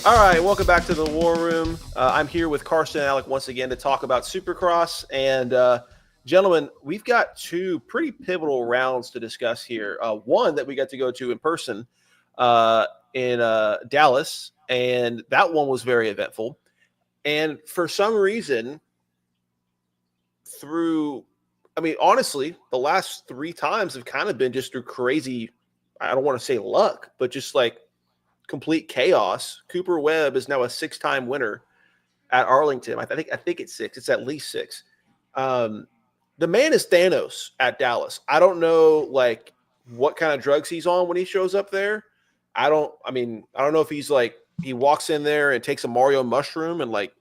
All right, welcome back to the War Room. I'm here with Carson and Alec once again to talk about Supercross. And gentlemen, we've got two pretty pivotal rounds to discuss here. One that we got to go to in person in Dallas, and that one was very eventful. And for some reason, honestly, the last three times have kind of been just through crazy, I don't want to say luck, but just like complete chaos. Cooper Webb is now a six-time winner at Arlington. I think it's six. It's at least six. The man is Thanos at Dallas. I don't know like what kind of drugs he's on when he shows up there. I don't know if he's like he walks in there and takes a Mario mushroom and like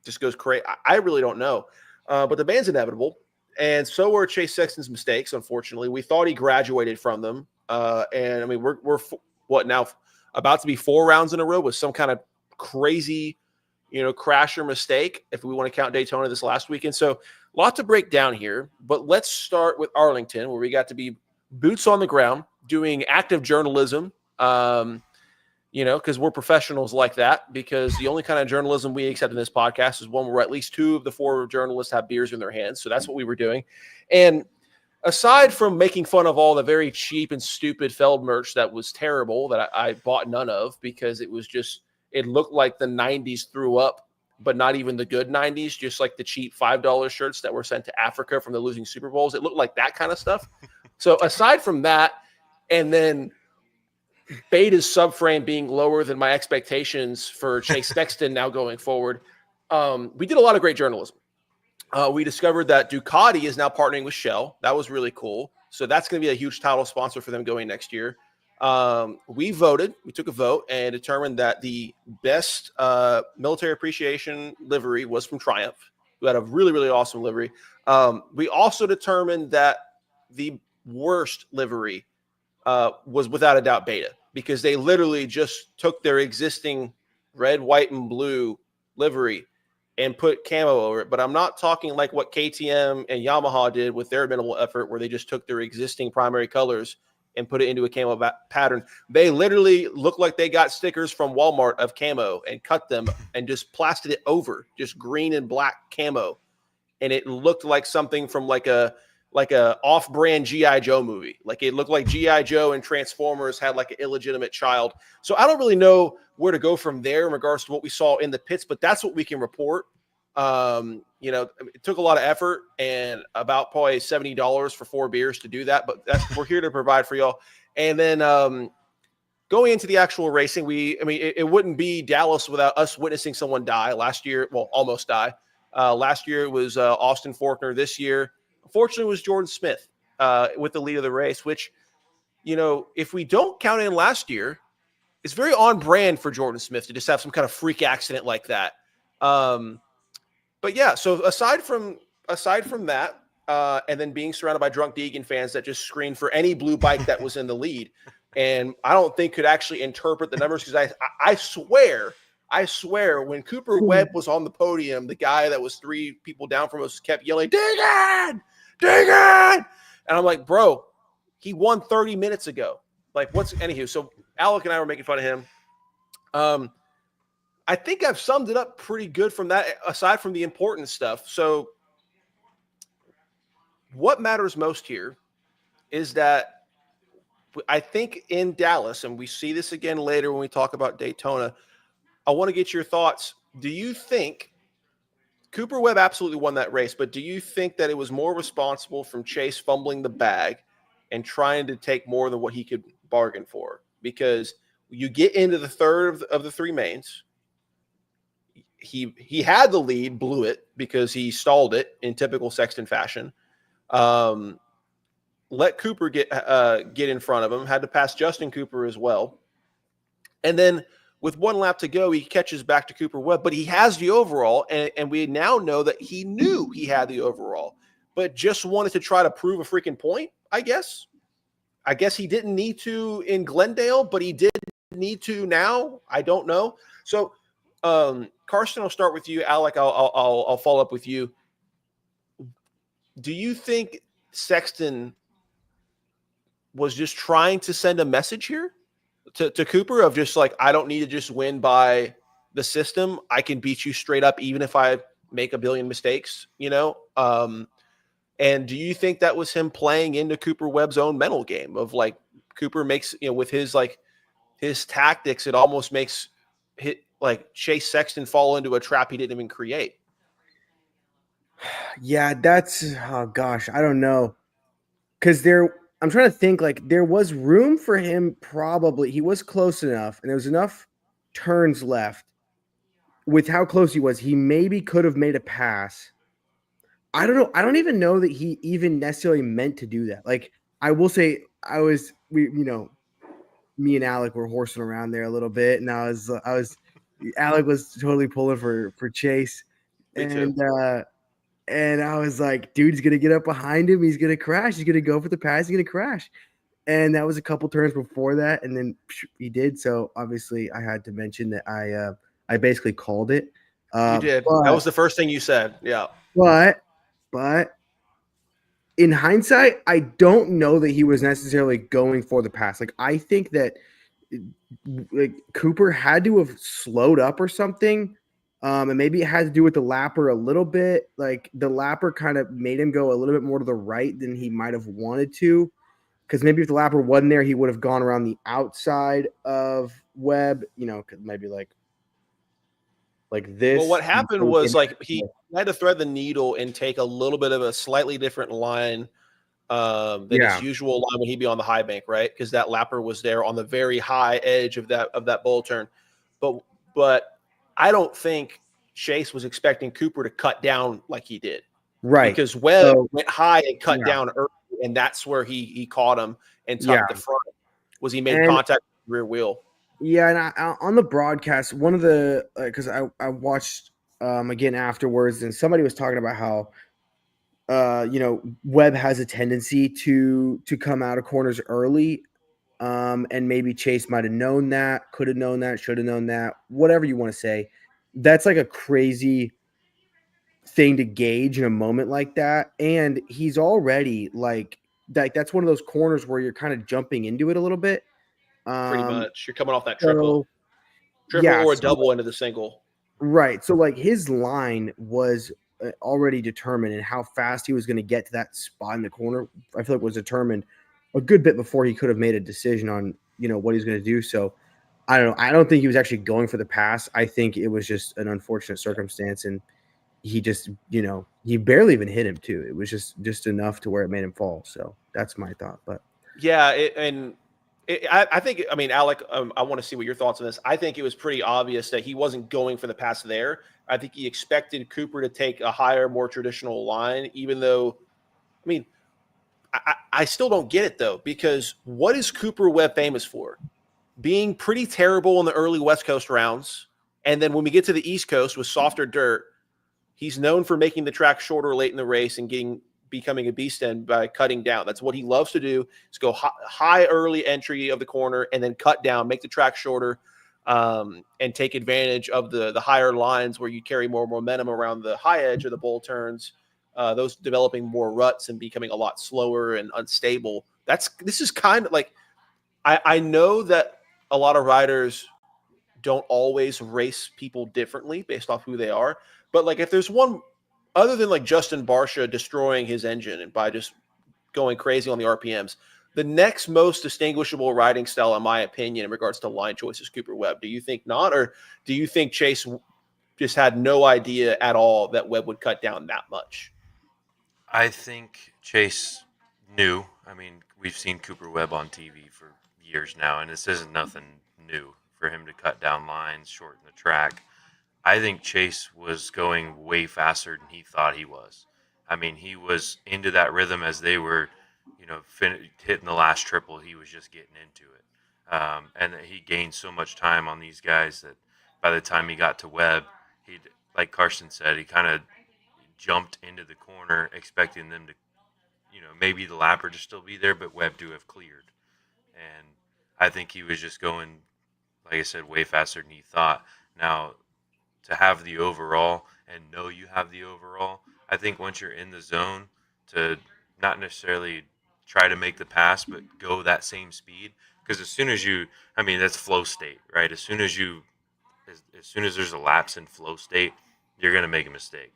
just goes crazy. I really don't know. But the man's inevitable. And so were Chase Sexton's mistakes, unfortunately. We thought he graduated from them. And I mean, we're what now? About to be 4 rounds in a row with some kind of crazy, crash or mistake, if we want to count Daytona this last weekend. So a lot to break down here, but let's start with Arlington, where we got to be boots on the ground doing active journalism, because we're professionals like that, because the only kind of journalism we accept in this podcast is one where at least 2 of the 4 journalists have beers in their hands. So that's what we were doing. And aside from making fun of all the very cheap and stupid Feld merch that was terrible, that I bought none of because it looked like the 90s threw up, but not even the good 90s, just like the cheap $5 shirts that were sent to Africa from the losing Super Bowls. It looked like that kind of stuff. So aside from that, and then Beta's subframe being lower than my expectations for Chase Sexton now going forward, we did a lot of great journalism. We discovered that Ducati is now partnering with Shell. That was really cool. So that's going to be a huge title sponsor for them going next year. We took a vote and determined that the best military appreciation livery was from Triumph, who had a really, really awesome livery. We also determined that the worst livery was without a doubt Beta, because they literally just took their existing red, white, and blue livery and put camo over it. But I'm not talking like what KTM and Yamaha did with their minimal effort, where they just took their existing primary colors and put it into a camo pattern. They literally look like they got stickers from Walmart of camo and cut them and just plastered it over, just green and black camo. And it looked like something from like a off-brand G.I. Joe movie. Like it looked like G.I. Joe and Transformers had like an illegitimate child. So I don't really know where to go from there in regards to what we saw in the pits, but that's what we can report. It took a lot of effort and about probably $70 for 4 beers to do that, but we're here to provide for y'all. And then going into the actual racing, it wouldn't be Dallas without us witnessing someone die last year. Well, almost die. Last year it was Austin Faulkner. This year, unfortunately, it was Jordan Smith with the lead of the race, which, if we don't count in last year, it's very on brand for Jordan Smith to just have some kind of freak accident like that. But yeah, so aside from that, and then being surrounded by drunk Deegan fans that just screamed for any blue bike that was in the lead, and I don't think could actually interpret the numbers, because I swear when Cooper Webb was on the podium, the guy that was 3 people down from us kept yelling, Deegan! Deegan! And I'm like, bro, he won 30 minutes ago. Like, anywho, so Alec and I were making fun of him. I think I've summed it up pretty good from that, aside from the important stuff. So what matters most here is that I think in Dallas, and we see this again later when we talk about Daytona, I want to get your thoughts. Do you think Cooper Webb absolutely won that race, but do you think that it was more responsible from Chase fumbling the bag and trying to take more than what he could bargain for? Because you get into the third of the 3 mains. He had the lead, blew it because he stalled it in typical Sexton fashion. Let Cooper get in front of him, had to pass Justin Cooper as well. And then with 1 lap to go, he catches back to Cooper Webb, but he has the overall, and we now know that he knew he had the overall, but just wanted to try to prove a freaking point, I guess. I guess he didn't need to in Glendale, but he did need to now. I don't know. So, Carson, I'll start with you. Alec, I'll follow up with you. Do you think Sexton was just trying to send a message here to Cooper of just like, I don't need to just win by the system, I can beat you straight up, even if I make a billion mistakes, and do you think that was him playing into Cooper Webb's own mental game of like Cooper makes, with his like his tactics, it almost makes like Chase Sexton fall into a trap he didn't even create. Yeah, that's oh gosh, I don't know. Because I'm trying to think, like, there was room for him, probably. He was close enough, and there was enough turns left. With how close he was, he maybe could have made a pass. I don't know. I don't even know that he even necessarily meant to do that. Like, I will say, me and Alec were horsing around there a little bit, and Alec was totally pulling for Chase, Me too. and I was like, dude, he's gonna get up behind him, he's gonna crash, he's gonna go for the pass, he's gonna crash, and that was a couple turns before that, and then he did. So obviously, I had to mention that I basically called it, You did. That but was the first thing you said. Yeah. but but in hindsight, I don't know that he was necessarily going for the pass. Like I think that like Cooper had to have slowed up or something. And maybe it had to do with the lapper a little bit. Like the lapper kind of made him go a little bit more to the right than he might have wanted to. Because maybe if the lapper wasn't there, he would have gone around the outside of Webb. Maybe like Well, this. what happened was like he had to thread the needle and take a little bit of a slightly different line than his Yeah, usual line when he'd be on the high bank, right? Because that lapper was there on the very high edge of that bull turn. But but I don't think Chase was expecting Cooper to cut down like he did, right. because Webb So went high and cut yeah, down early, and that's where he caught him and yeah, tucked the front. Was he made and contact with the rear wheel? yeah, and on the broadcast, one of the because I watched again afterwards, and somebody was talking about how Webb has a tendency to come out of corners early. And maybe Chase might have known that, could have known that, should have known that, whatever you want to say. That's like a crazy thing to gauge in a moment like that. And he's already like that's one of those corners where you're kind of jumping into it a little bit. Pretty Um, much. You're coming off that so triple yeah, or a so double into the single. right. So like his line was already determined, and how fast he was going to get to that spot in the corner, I feel like was determined a good bit before he could have made a decision on what he's going to do. So I don't know. I don't think he was actually going for the pass. I think it was just an unfortunate circumstance, and he just he barely even hit him too. It was just enough to where it made him fall. So that's my thought. But Yeah, I think, I mean, Alec, I want to see what your thoughts on this. I think it was pretty obvious that he wasn't going for the pass there. I think he expected Cooper to take a higher, more traditional line, even though, I mean, I still don't get it though, because what is Cooper Webb famous for? Being pretty terrible in the early West Coast rounds. And then when we get to the East Coast with softer dirt, he's known for making the track shorter late in the race and becoming a beast end by cutting down. That's what he loves to do. Is go high early entry of the corner and then cut down, make the track shorter, and take advantage of the higher lines where you carry more momentum around the high edge of the bull turns. Those developing more ruts and becoming a lot slower and unstable. This is kind of like, I know that a lot of riders don't always race people differently based off who they are. But like, if there's one other than like Justin Barsha destroying his engine and by just going crazy on the RPMs, the next most distinguishable riding style, in my opinion, in regards to line choice is Cooper Webb. Do you think not, or do you think Chase just had no idea at all that Webb would cut down that much? I think Chase knew. I mean, we've seen Cooper Webb on TV for years now, and this isn't nothing new for him to cut down lines, shorten the track. I think Chase was going way faster than he thought he was. I mean, he was into that rhythm as they were, hitting the last triple. He was just getting into it, and he gained so much time on these guys that by the time he got to Webb, like Carson said, he kind of jumped into the corner expecting them to, maybe the lapper to still be there, but Webb to have cleared. And I think he was just going, like I said, way faster than he thought. Now, to have the overall and know you have the overall, I think once you're in the zone, to not necessarily try to make the pass, but go that same speed. Because as soon as you, I mean, that's flow state, right? as soon as there's a lapse in flow state, you're going to make a mistake.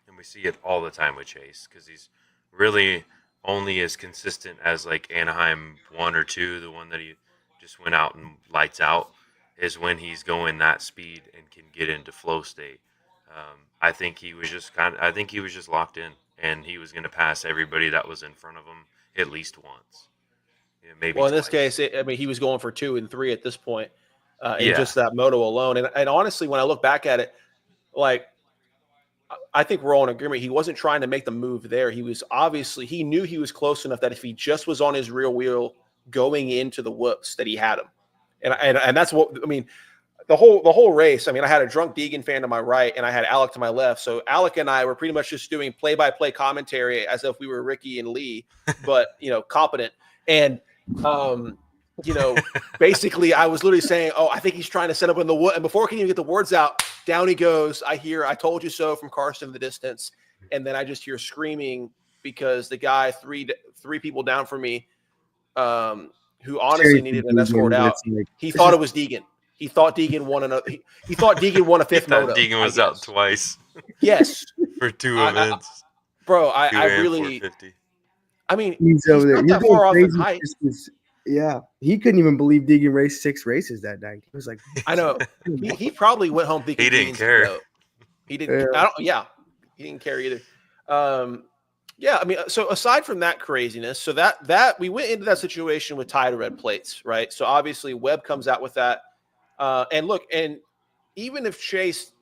And we see it all the time with Chase because he's really only as consistent as like Anaheim 1 or 2, the one that he just went out and lights out, is when he's going that speed and can get into flow state. I think he was just locked in, and he was going to pass everybody that was in front of him at least once, maybe Well, in twice. this case, he was going for 2 and 3 at this point in Yeah. just that moto alone. And honestly, when I look back at it, like, I think we're all in agreement. He wasn't trying to make the move there. He knew he was close enough that if he just was on his rear wheel going into the whoops, that he had him. And that's what, I mean, the whole race. I mean, I had a drunk Deegan fan to my right and I had Alec to my left. So Alec and I were pretty much just doing play-by-play commentary as if we were Ricky and Lee, but, competent. And, basically I was literally saying, oh, I think he's trying to set up in the wood. And before I can even get the words out, down he goes. I hear, I told you so from Carson in the distance. And then I just hear screaming because the guy three people down from me, who honestly needed an escort out, he thought it was Deegan. He thought Deegan won another. He thought Deegan won a fifth moto. Deegan was out twice. Yes, for 2 events. I really. I mean, he's over there. Not that far off in height. Yeah, he couldn't even believe Deegan raced 6 races that night. He was like, I know. He probably went home thinking he didn't care. He didn't. He didn't care either. Yeah, I mean, so aside from that craziness, so that we went into that situation with tied red plates, right? So obviously Webb comes out with that. And look, and even if Chase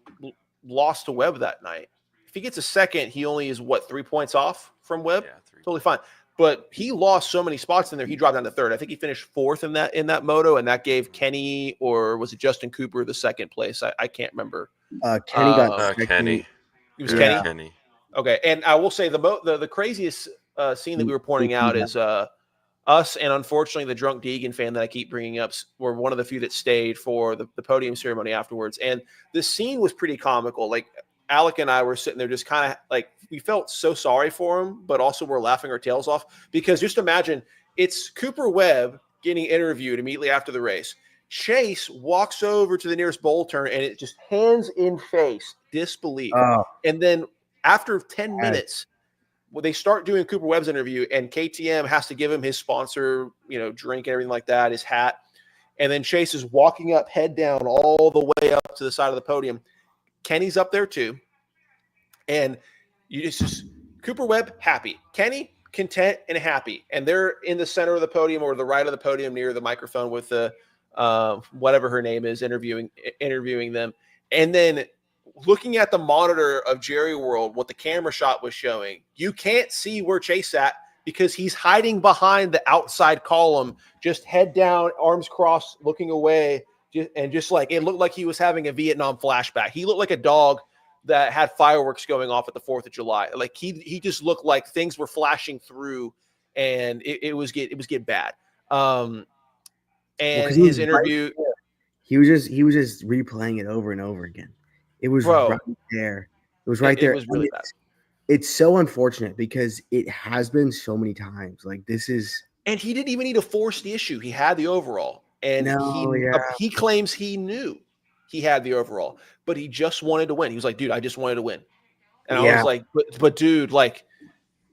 lost to Webb that night, if he gets a second, he only is 3 points off from Webb? Yeah, 3. Totally fine. But he lost so many spots in there, he dropped down to third. I think he finished 4th in that moto, and that gave Kenny, or was it Justin Cooper, the second place? I can't remember. Kenny got Kenny. It was Kenny. Okay, and I will say the craziest scene that we were pointing out is us, and unfortunately the drunk Deegan fan that I keep bringing up were one of the few that stayed for the podium ceremony afterwards. And this scene was pretty comical. Like, Alec and I were sitting there just kind of like, we felt so sorry for him, but also we're laughing our tails off because just imagine it's Cooper Webb getting interviewed immediately after the race. Chase walks over to the nearest bowl turn and it just hands in face disbelief. And then after 10 minutes, they start doing Cooper Webb's interview and KTM has to give him his sponsor, drink and everything like that, his hat. And then Chase is walking up, head down, all the way up to the side of the podium. Kenny's up there too. And you just Cooper Webb, happy. Kenny, content and happy. And they're in the center of the podium or the right of the podium near the microphone with the whatever her name is, interviewing them. And then looking at the monitor of Jerry World, what the camera shot was showing, you can't see where Chase at because he's hiding behind the outside column, just head down, arms crossed, looking away. And just like it looked like he was having a Vietnam flashback. He looked like a dog that had fireworks going off at the 4th of July. Like he just looked like things were flashing through, and it was getting bad. And his interview, he was just replaying it over and over again. It was right there. It was right there. It was really bad. It's so unfortunate because it has been so many times. Like this is, and he didn't even need to force the issue. He had the overall. And he claims he knew he had the overall, but he just wanted to win. He was like, dude, I just wanted to win. And I was like, but dude, like,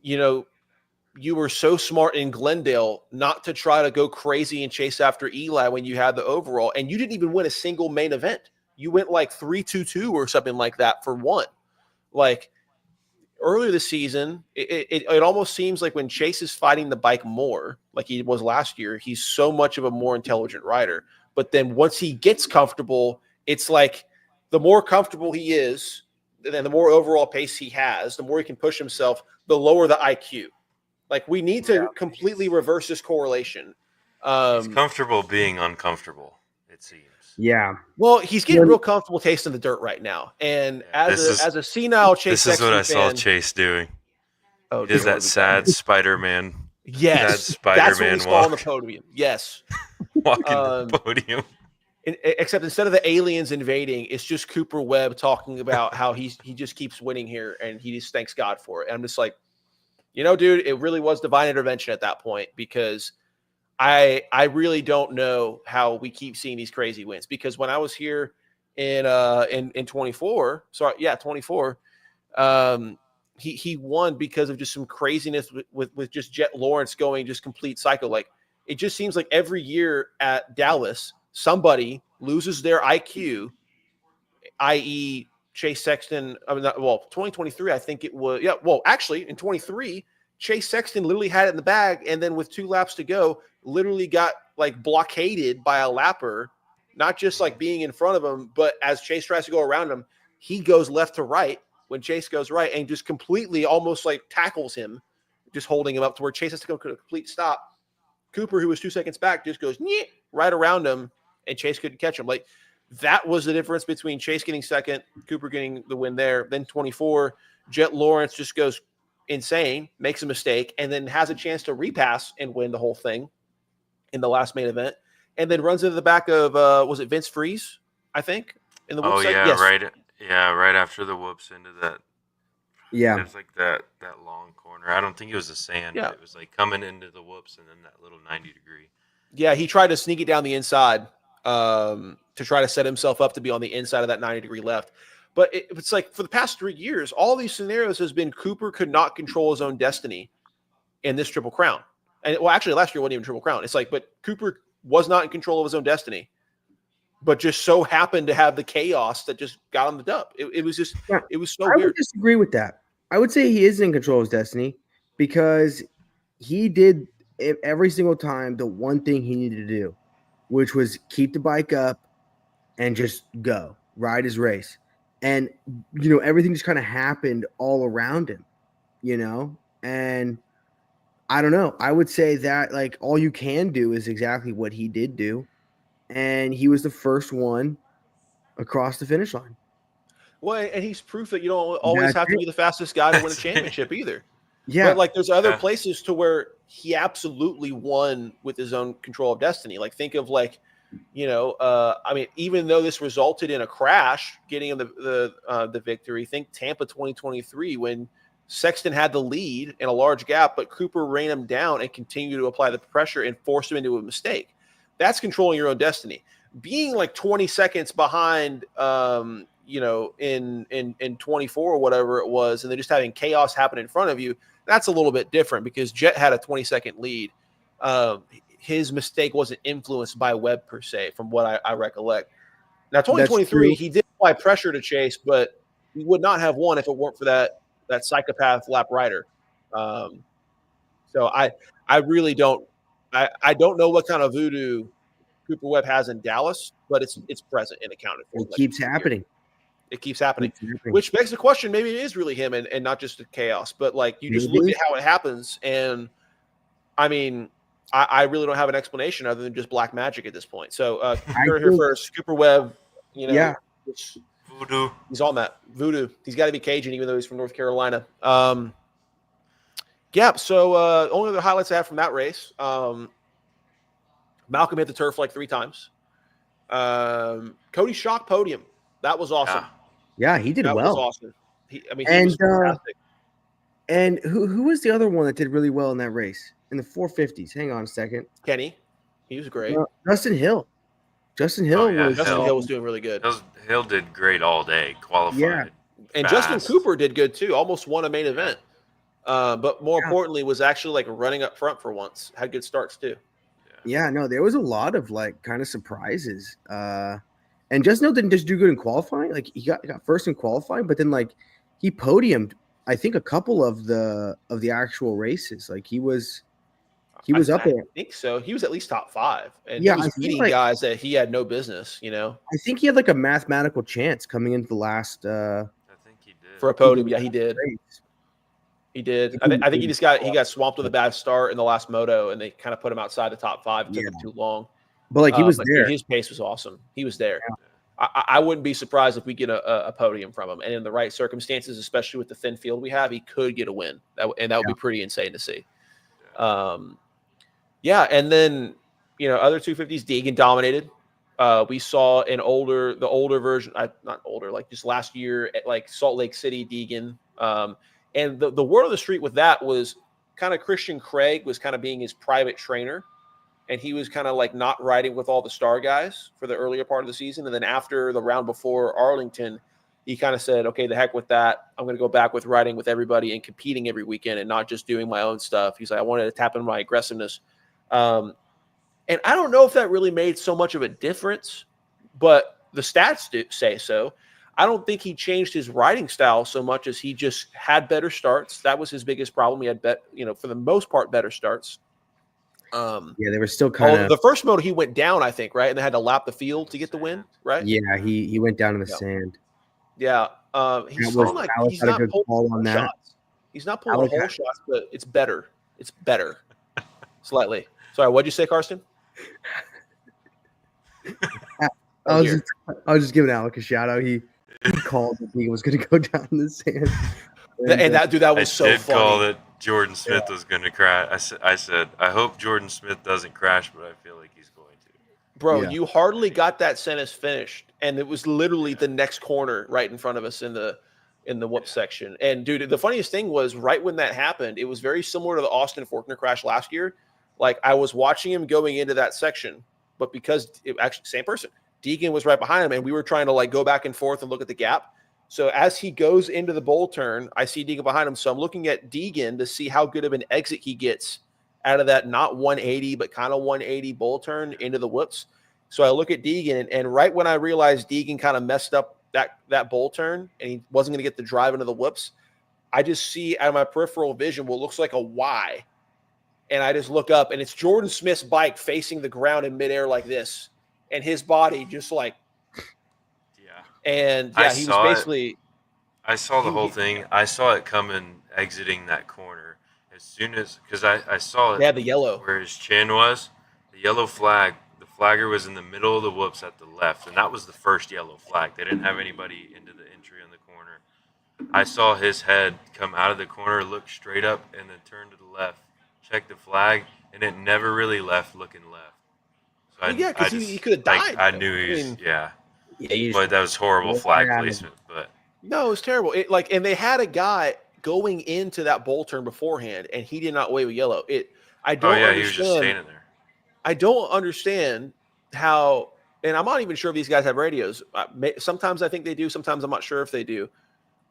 you were so smart in Glendale not to try to go crazy and chase after Eli when you had the overall. And you didn't even win a single main event. You went like 3-2-2 or something like that for one. Like, earlier this season, it almost seems like when Chase is fighting the bike more, like he was last year, he's so much of a more intelligent rider. But then once he gets comfortable, it's like the more comfortable he is, and the more overall pace he has, the more he can push himself, the lower the IQ. Like we need to completely reverse this correlation. He's comfortable being uncomfortable, it seems. Yeah. Well, he's getting real comfortable tasting the dirt right now. And as a senile Chase This is what I fan, saw Chase doing. Oh, is that sad Spider-Man? Yes. Sad Spider-Man that's what we saw on the podium. Yes. Walking the podium. Except instead of the aliens invading, it's just Cooper Webb talking about how he just keeps winning here and he just thanks God for it. And I'm just like, dude, it really was divine intervention at that point because I really don't know how we keep seeing these crazy wins because when I was here in 24. Sorry, yeah, 24. He won because of just some craziness with just Jet Lawrence going just complete psycho. Like it just seems like every year at Dallas, somebody loses their IQ, i.e. Chase Sexton. I mean, 2023, I think it was. Yeah, well, actually, in 23, Chase Sexton literally had it in the bag, and then with 2 laps to go, literally got like blockaded by a lapper, not just like being in front of him, but as Chase tries to go around him, he goes left to right when Chase goes right and just completely almost like tackles him, just holding him up to where Chase has to go to a complete stop. Cooper, who was 2 seconds back, just goes right around him, and Chase couldn't catch him. Like that was the difference between Chase getting second, Cooper getting the win there. Then 24, Jet Lawrence just goes insane, makes a mistake, and then has a chance to repass and win the whole thing in the last main event, and then runs into the back of was it Vince Freeze, I think, in the whoop yeah, yes. right after the whoops into that. Yeah, It was like that long corner. I don't think it was the sand. Yeah. But it was like coming into the whoops and then that little 90-degree. Yeah, he tried to sneak it down the inside to try to set himself up to be on the inside of that 90-degree left. But it's like for the past 3 years, all these scenarios has been Cooper could not control his own destiny in this Triple Crown. And well, actually, last year wasn't even Triple Crown. It's like, but Cooper was not in control of his own destiny, but just so happened to have the chaos that just got him the dub. It was just, it was so I weird. would disagree with that. I would say he is in control of his destiny because he did every single time the one thing he needed to do, which was keep the bike up and just go, ride his race. And, everything just kind of happened all around him, and I don't know. I would say that like all you can do is exactly what he did do. And he was the first one across the finish line. Well, and he's proof that you don't always have to be the fastest guy to win a championship either. Yeah. But like there's other places to where he absolutely won with his own control of destiny. Like think of like, I mean, even though this resulted in a crash, getting him the victory, think Tampa 2023 when Sexton had the lead in a large gap, but Cooper ran him down and continued to apply the pressure and forced him into a mistake. That's controlling your own destiny. Being like 20 seconds behind, in 24 or whatever it was, and then just having chaos happen in front of you, that's a little bit different because Jet had a 20-second lead. His mistake wasn't influenced by Webb per se, from what I recollect. Now, 2023, he did apply pressure to Chase, but he would not have won if it weren't for that psychopath lap rider. So I really don't I don't know what kind of voodoo Cooper Webb has in Dallas, but it's present and accounted for. It keeps happening. It keeps happening, which begs the question, maybe it is really him and not just the chaos, but like you just look at how it happens. And I mean, I really don't have an explanation other than just black magic at this point. So you're here first, Cooper Webb, Voodoo. He's on that voodoo. He's got to be Cajun, even though he's from North Carolina. Yeah. So only other highlights I have from that race. Malcolm hit the turf like 3 times. Cody Schock podium. That was awesome. Yeah, he did well. That was awesome. He was fantastic. And who was the other one that did really well in that race in the 450s? Hang on a second. Kenny, he was great. Justin Hill. Justin Hill was doing really good. Hill did great all day. Qualified. Yeah, and fast. Justin Cooper did good too. Almost won a main event. But more importantly, was actually like running up front for once. Had good starts too. Yeah, no, there was a lot of like kind of surprises. And Justin Hill didn't just do good in qualifying. Like he got first in qualifying, but then like he podiumed, I think, a couple of the actual races. Like he was up there. I think so. He was at least top 5. And he was beating guys that he had no business, I think he had like a mathematical chance coming into the last I think he did. For a podium. Yeah, he did. He did. I think he got swamped with a bad start in the last moto, and they kind of put him outside the top 5. It took him too long. But like he was there. His pace was awesome. He was there. Yeah. I wouldn't be surprised if we get a podium from him. And in the right circumstances, especially with the thin field we have, he could get a win. That would be pretty insane to see. Yeah. And then, other 250s, Deegan dominated. We saw the older version, not older, like just last year at like Salt Lake City, Deegan. And the word on the street with that was kind of Christian Craig was kind of being his private trainer. and he was kind of like not riding with all the star guys for the earlier part of the season. And then after the round before Arlington, he kind of said, okay, the heck with that. I'm going to go back with riding with everybody and competing every weekend and not just doing my own stuff. He's like, I wanted to tap into my aggressiveness. And I don't know if that really made so much of a difference, but the stats do say so. I don't think he changed his riding style so much as he just had better starts. That was his biggest problem. He had, for the most part, better starts. They were still kind of the first moto he went down, I think, right, and they had to lap the field to get the win, right? Yeah, he went down in the sand. Yeah, he's not pulling whole shots. He's not pulling whole shots, but it's better. It's better, slightly. Sorry, what'd you say, Karsten? I was just giving Alec a shout out. He called that he was going to go down in the sand. And that was so funny. I did call that Jordan Smith was going to crash. I said, I hope Jordan Smith doesn't crash, but I feel like he's going to. Bro, you hardly got that sentence finished, and it was literally the next corner right in front of us in the whoop section. And dude, the funniest thing was right when that happened, it was very similar to the Austin Faulkner crash last year. Like I was watching him going into that section, but because actually same person, Deegan was right behind him, and we were trying to like go back and forth and look at the gap. So as he goes into the bowl turn, I see Deegan behind him. So I'm looking at Deegan to see how good of an exit he gets out of that not 180, but kind of 180 bowl turn into the whoops. So I look at Deegan, and right when I realized Deegan kind of messed up that bowl turn and he wasn't going to get the drive into the whoops, I just see out of my peripheral vision what looks like a Y. And I just look up, and it's Jordan Smith's bike facing the ground in midair like this, and his body just like, and he was basically. I saw the whole thing. I saw it coming, exiting that corner as soon as because I saw it. They had the yellow where his chin was, the yellow flag. The flagger was in the middle of the whoops at the left, and that was the first yellow flag. They didn't have anybody into the entry on the corner. I saw his head come out of the corner, look straight up, and then turn to the left, check the flag, and it never really left looking left. So because he could have died. I knew he was, but that was horrible flag placement. But no, it was terrible. And they had a guy going into that bowl turn beforehand, and he did not wave a yellow. I don't understand. He was just standing there. I don't understand how, and I'm not even sure if these guys have radios. Sometimes I think they do. Sometimes I'm not sure if they do.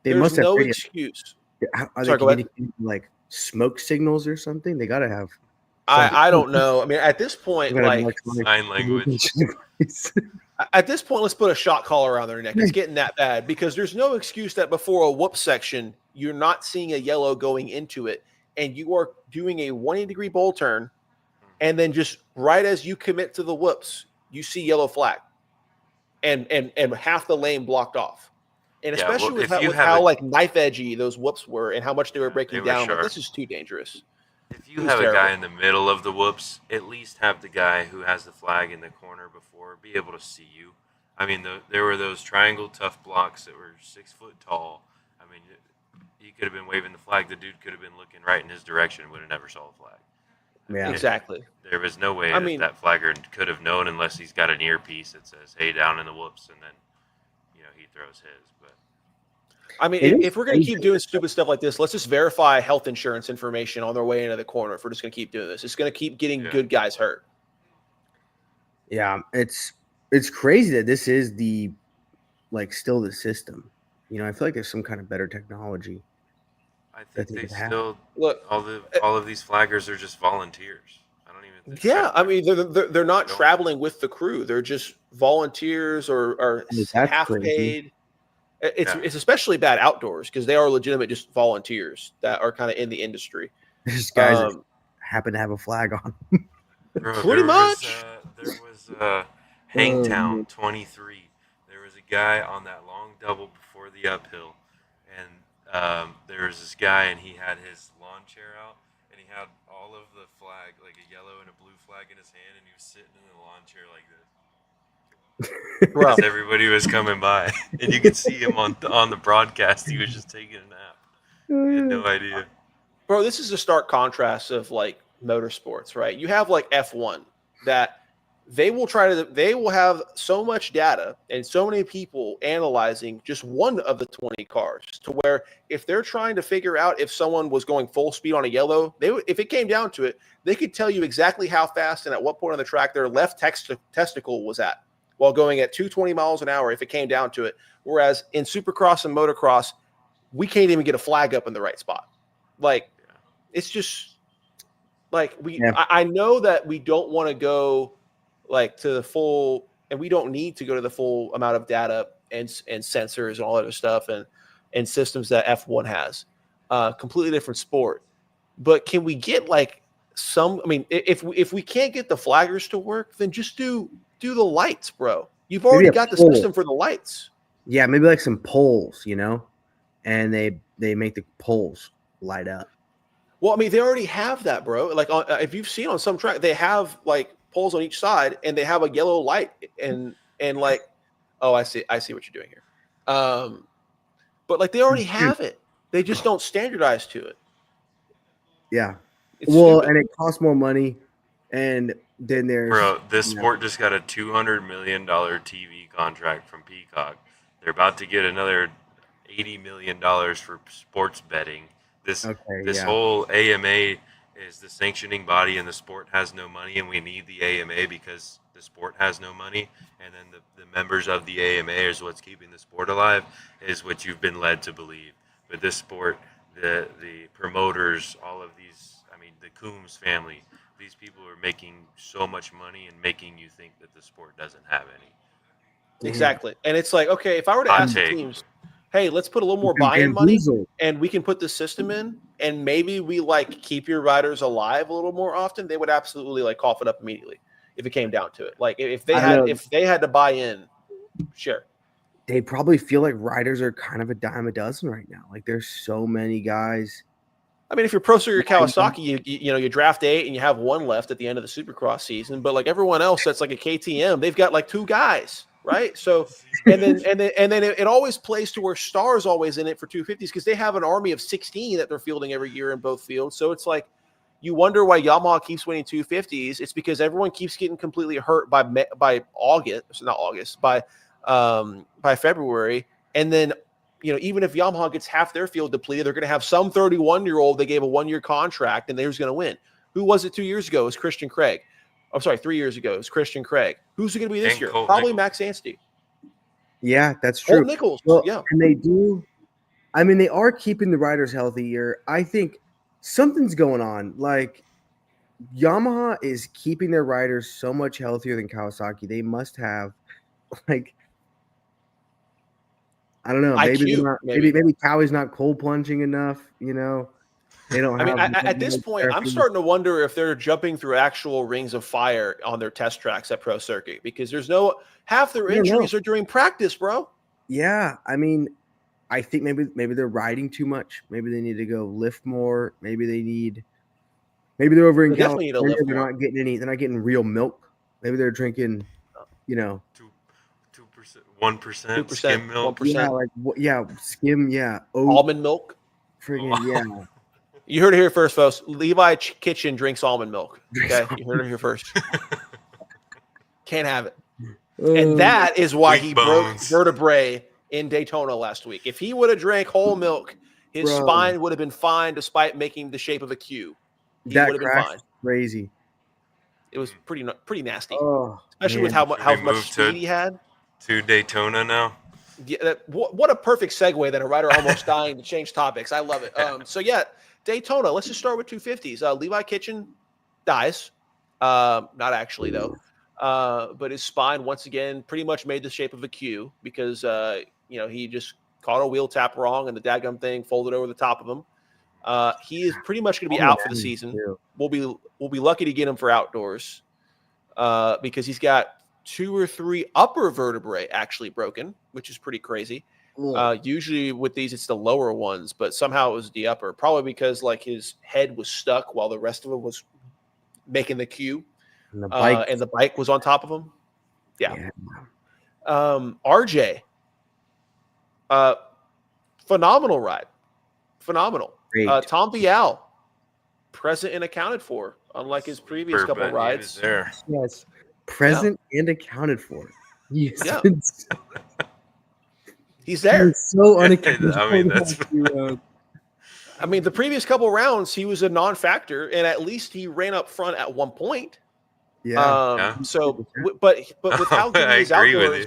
There's no excuse. Are they communicating like smoke signals or something? They got to have. I don't know. I mean, at this point, like sign language. At this point, let's put a shot collar around their neck. It's getting that bad because there's no excuse that before a whoop section, you're not seeing a yellow going into it, and you are doing a 180-degree bowl turn, and then just right as you commit to the whoops, you see yellow flag, and half the lane blocked off. And especially with how like knife edgy those whoops were and how much they were breaking down, like, this is too dangerous. If you have a guy in the middle of the whoops, at least have the guy who has the flag in the corner before be able to see you. I mean, there were those triangle tough blocks that were 6 foot tall. I mean, he could have been waving the flag. The dude could have been looking right in his direction and would have never saw the flag. Yeah, exactly. There was no way that flagger could have known unless he's got an earpiece that says, hey, down in the whoops, and then, he throws his. But I mean, if we're going to keep doing stupid stuff like this, let's just verify health insurance information on their way into the corner. If we're just going to keep doing this, it's going to keep getting good guys hurt. Yeah, it's crazy that this is still the system. I feel like there's some kind of better technology. I think they still look. All of these flaggers are just volunteers. I don't even think. Yeah, I mean they're not traveling with the crew. They're just volunteers or half paid. It's especially bad outdoors because they are legitimate just volunteers that are kind of in the industry. These guys that happen to have a flag on. Bro, pretty much. There was Hangtown 23. There was a guy on that long double before the uphill, and there was this guy, and he had his lawn chair out, and he had all of the flag, like a yellow and a blue flag in his hand, and he was sitting in the lawn chair like this. As everybody was coming by, and you could see him on the broadcast. He was just taking a nap. He had no idea. Bro, this is a stark contrast of like motorsports, right? You have like F1 that they will have so much data and so many people analyzing just one of the 20 cars to where if they're trying to figure out if someone was going full speed on a yellow, if it came down to it, they could tell you exactly how fast and at what point on the track their left testicle was at while going at 220 miles an hour if it came down to it. Whereas in Supercross and motocross, we can't even get a flag up in the right spot. Like, it's just like I know that we don't want to go like to the full, and we don't need to go to the full amount of data and sensors and all that other stuff and systems that F1 has. Completely different sport. But can we get like some? I mean, if we can't get the flaggers to work, then just do the lights, bro. You've already got the system for the lights. Yeah, maybe like some poles, and they make the poles light up. Well, I mean, they already have that, bro. Like, if you've seen on some track, they have like poles on each side, and they have a yellow light, and like, oh, I see what you're doing here. But like, they already have it. They just don't standardize to it. Yeah. It's stupid. And it costs more money, and then there's this sport just got a $200 million TV contract from Peacock. They're about to get another $80 million for sports betting. This whole AMA is the sanctioning body, and the sport has no money, and we need the AMA because the sport has no money. And then the members of the AMA is what's keeping the sport alive, is what you've been led to believe. But this sport, the promoters, all of these, I mean, the Coombs family, these people are making so much money and making you think that the sport doesn't have any. Exactly. And it's like, okay, if I were to ask the teams, hey, let's put a little more buy-in money and we can put the system in and maybe we like keep your riders alive a little more often, they would absolutely like cough it up immediately if it came down to it. Like if they had to buy in, sure. They probably feel like riders are kind of a dime a dozen right now. Like there's so many guys. I mean, if you're Pro Circuit Kawasaki, you draft 8 and you have 1 left at the end of the Supercross season, but like everyone else that's like a KTM, they've got like 2 guys. Right. So, and then it always plays to where Star's always in it for 250s because they have an army of 16 that they're fielding every year in both fields. So it's like you wonder why Yamaha keeps winning 250s. It's because everyone keeps getting completely hurt by August, not August, by February. And then, even if Yamaha gets half their field depleted, they're going to have some 31-year-old they gave a 1-year contract and they're going to win. Who was it 2 years ago? It was Christian Craig. I'm sorry, 3 years ago. It was Christian Craig. Who's it going to be this year? Probably Max Anstey. Yeah, that's true. Colt Nichols. Well, yeah. And they do. I mean, they are keeping the riders healthy here. I think something's going on. Like, Yamaha is keeping their riders so much healthier than Kawasaki. They must have, like, I don't know. Maybe Kawai's not cold plunging enough, They don't have. I mean, at this point, I'm starting to wonder if they're jumping through actual rings of fire on their test tracks at Pro Circuit because there's half their injuries are during practice, bro. Yeah, I mean, I think maybe they're riding too much. Maybe they need to go lift more. Maybe they're over in California. They're not getting real milk. Maybe they're drinking, 2%, 1% skim milk. 1%. Skim, almond milk. Friggin' yeah. You heard it here first, folks. Levi Kitchen drinks almond milk. Okay, you heard it here first. Can't have it. And that is why he broke vertebrae in Daytona last week. If he would have drank whole milk, his spine would have been fine despite making the shape of a Q. He would have been fine. Crazy. It was pretty nasty, man. Especially with how much speed he had. To Daytona now. Yeah, what a perfect segue than a rider almost dying to change topics. I love it. So yeah, Daytona. Let's just start with 250s. Levi Kitchen dies. Not actually though. But his spine once again pretty much made the shape of a Q because he just caught a wheel tap wrong and the daggum thing folded over the top of him. He is pretty much going to be out for the season. We'll be lucky to get him for outdoors because he's got 2 or 3 upper vertebrae actually broken, which is pretty crazy. Usually with these, it's the lower ones, but somehow it was the upper, probably because like his head was stuck while the rest of him was making the Q, and the bike was on top of him. Yeah. RJ, phenomenal ride. Phenomenal. Tom Vial, present and accounted for, unlike his previous couple rides. Yes. present and accounted for. He's Yeah. been He's there. so unaccounted. I mean, that's I mean, the previous couple rounds, he was a non-factor, and at least he ran up front at one point. Yeah. So, but with how good I he is agree with outdoors,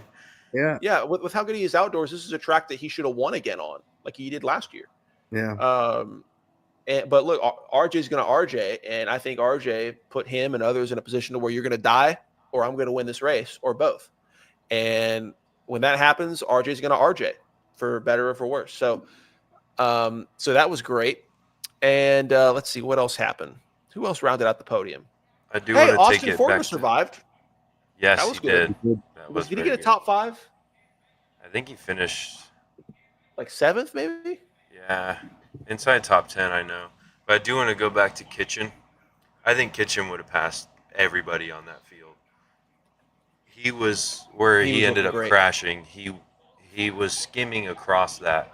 you. yeah, with how good he is outdoors, this is a track that he should have won again on, like he did last year. Yeah. But look, RJ's going to RJ, and I think RJ put him and others in a position to where you're going to die, or I'm going to win this race, or both. And when that happens, RJ's going to RJ, for better or for worse. So that was great. And let's see what else happened. Who else rounded out the podium? I do Hey, want to take Austin it Former back. survived. Yes, That was he good. did. That was Did he very get a good. top 5? I think he finished. Like 7th, maybe? Yeah, inside top 10, I know. But I do want to go back to Kitchen. I think Kitchen would have passed everybody on that field. He was where He he was ended looking up great. crashing. He was skimming across that,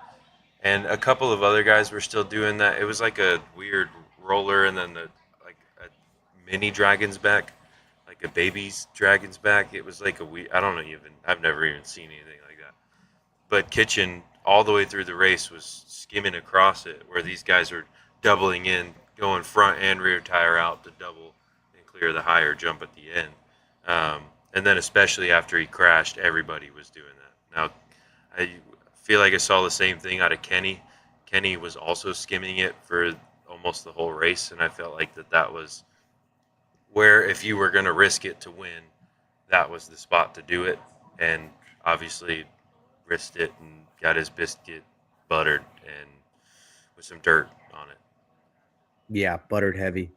and a couple of other guys were still doing that. It was like a weird roller, and then like a mini dragon's back, like a baby's dragon's back. It was like a weird. I don't know even. I've never even seen anything like that. But Kitchen all the way through the race was skimming across it, where these guys are doubling in, going front and rear tire out to double and clear the higher jump at the end. And then especially after he crashed, everybody was doing that. Now, I feel like I saw the same thing out of Kenny. Kenny was also skimming it for almost the whole race, and I felt like that was where if you were going to risk it to win, that was the spot to do it. And obviously risked it and got his biscuit buttered and with some dirt on it. Yeah, buttered heavy.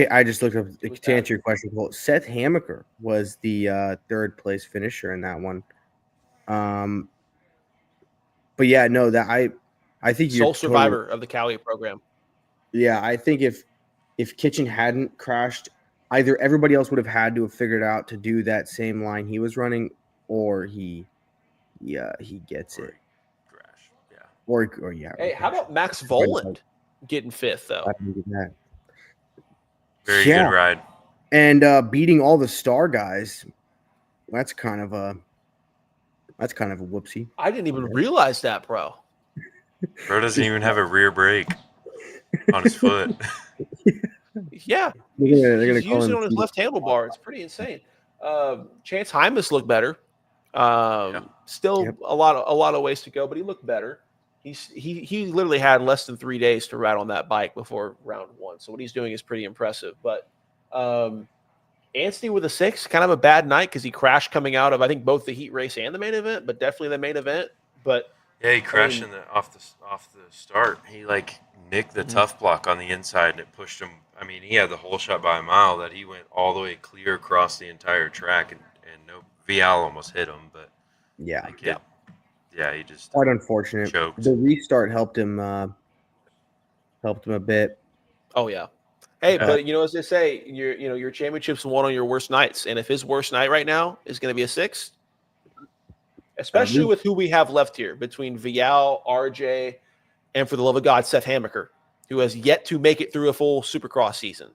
I just looked up to answer your question. Seth Hamaker was the third place finisher in that one. But yeah, no, that I think you're sole survivor of the Cali program. Yeah, I think if Kitchen hadn't crashed, either everybody else would have had to have figured out to do that same line he was running, or he gets Or it. crash, yeah. Or yeah. Hey, how about Max Voland getting 5th though? I didn't get that. Very good ride. And beating all the star guys, that's kind of a whoopsie. I didn't even realize that, bro. Bro doesn't even have a rear brake on his foot. Yeah, he's using it on his left handlebar. It's pretty insane. Chance Hymas looked better. Still a lot of ways to go, but he looked better. He literally had less than 3 days to ride on that bike before round 1. So what he's doing is pretty impressive. But Anstey with a 6, kind of a bad night because he crashed coming out of I think both the heat race and the main event, but definitely the main event. But yeah, he crashed off the start. He like nicked the tough block on the inside and it pushed him. I mean, he had the whole shot by a mile that he went all the way clear across the entire track and no Vial almost hit him, but he just quite unfortunate. Choked. The restart helped him a bit. Oh yeah. Hey, but as they say, your championship's won on your worst nights, and if his worst night right now is going to be a 6th, especially with who we have left here between Vial, RJ, and for the love of God, Seth Hamaker, who has yet to make it through a full Supercross season.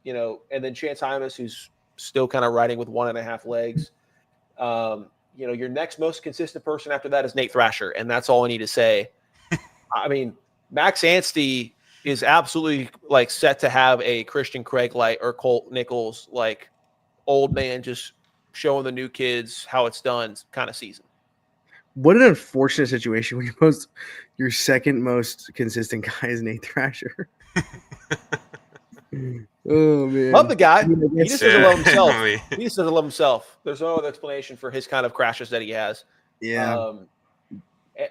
And then Chance Hymas, who's still kind of riding with 1.5 legs. Your next most consistent person after that is Nate Thrasher, and that's all I need to say. I mean, Max Anstey is absolutely like set to have a Christian Craig light or Colt Nichols like old man just showing the new kids how it's done kind of season. What an unfortunate situation when your second most consistent guy is Nate Thrasher. Oh man, love the guy. He just doesn't love himself. He just doesn't love himself. There's no other explanation for his kind of crashes that he has. Yeah.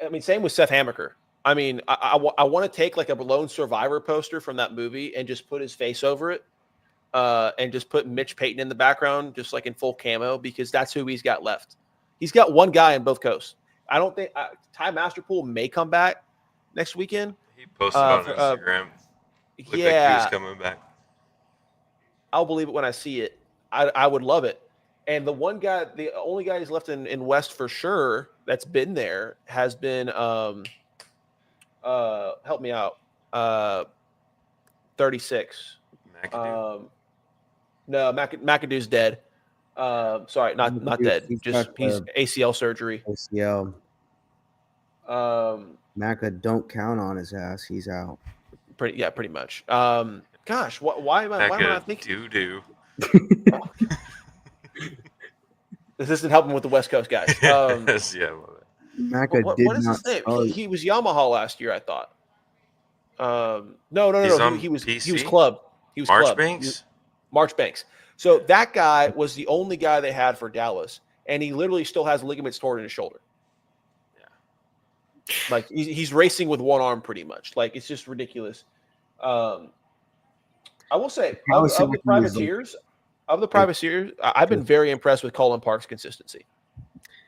I mean, same with Seth Hamaker. I mean, I want to take like a lone survivor poster from that movie and just put his face over it, and just put Mitch Payton in the background, just like in full camo, because that's who he's got left. He's got one guy on both coasts. I don't think Ty Masterpool may come back next weekend. He posted on Instagram. Looked like he was coming back. I'll believe it when I see it. I would love it. And the only guy he's left in West for sure that's been there has been help me out. 36. No, McAdoo's dead. Sorry, not dead. He's Just got he's the ACL surgery. ACL. Maca, don't count on his ass. He's out. Pretty much. Gosh, why am I not thinking? Do. This isn't helping with the West Coast guys. Yes, yeah. Maca did What is not his name? start. He was Yamaha last year, I thought. No. He's on He was PC? Club. He was Club. Marchbanks? Marchbanks. So that guy was the only guy they had for Dallas, and he literally still has ligaments torn in his shoulder. Yeah. Like he's racing with one arm pretty much. Like it's just ridiculous. I will say of the privateers, I've been very impressed with Colin Park's consistency.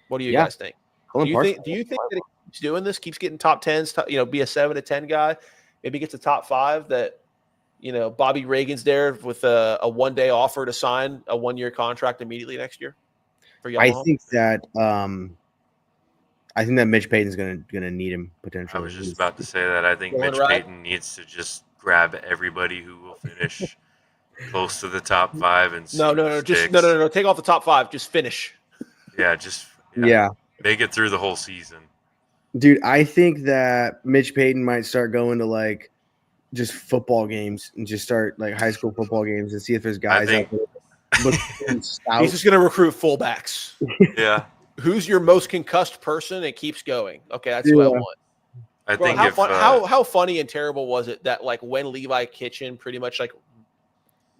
What do you guys think? Do you think that he keeps doing this? Keeps getting top tens? Be a 7 to 10 guy. Maybe gets a top 5. That Bobby Reagan's there with a 1-day offer to sign a 1-year contract immediately next year for Yamaha. I think that Mitch Payton's gonna need him potentially. I was just about to say that. I think Mitch Payton needs to just grab everybody who will finish close to the top 5 and no. Take off the top 5. Just finish. Yeah. Make it through the whole season. Dude, I think that Mitch Payton might start going to like just football games and just start like high school football games and see if there's guys out there. He's just gonna recruit fullbacks. Yeah. Who's your most concussed person? It keeps going. Okay, that's what I want. I think how funny and terrible was it that like when Levi Kitchen pretty much like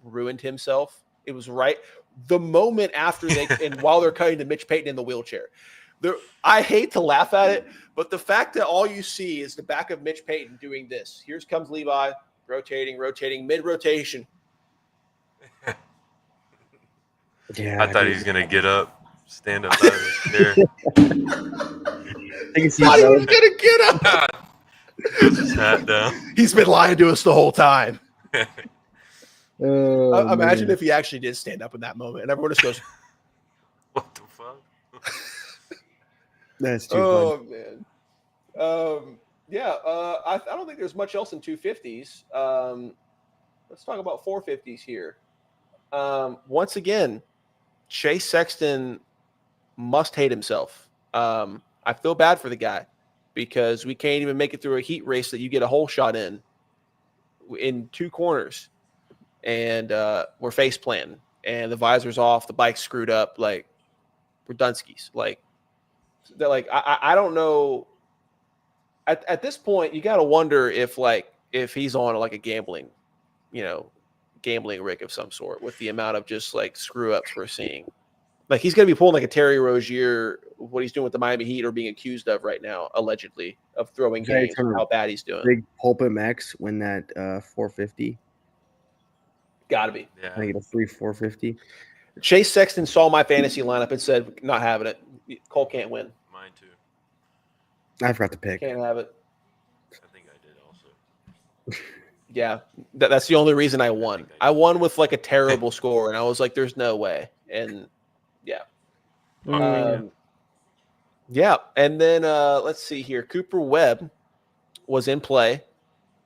ruined himself? It was right the moment after and while they're cutting to Mitch Payton in the wheelchair. I hate to laugh at it, but the fact that all you see is the back of Mitch Payton doing this. Here comes Levi, rotating, mid-rotation. Yeah, I thought he was going to get up, stand up out of his chair. I thought he was going to get up. Puts his hat down. He's been lying to us the whole time. Imagine man. if he actually did stand up in that moment and everyone just goes, what the fuck? That's too funny. Man. I don't think there's much else in 250s. Let's talk about 450s here. Once again, Chase Sexton must hate himself. I feel bad for the guy because we can't even make it through a heat race that you get a hole shot in 2 corners, and we're face planting, and the visor's off, the bike's screwed up, like we're Dunskies. Like they're like I don't know. At this point, you got to wonder if he's on like a gambling rig of some sort with the amount of just like screw ups we're seeing. Like he's going to be pulling like a Terry Rozier, what he's doing with the Miami Heat or being accused of right now, allegedly, of throwing games, how bad he's doing. Big Pulpit Max win that 450. Got to be. Yeah. I get a free 450. Chase Sexton saw my fantasy lineup and said, not having it. Cole can't win. Mine too. I forgot to pick. Can't have it. I think I did also. Yeah, that's the only reason I won. I won with like a terrible score, and I was like, "There's no way." And yeah, And then let's see here. Cooper Webb was in play.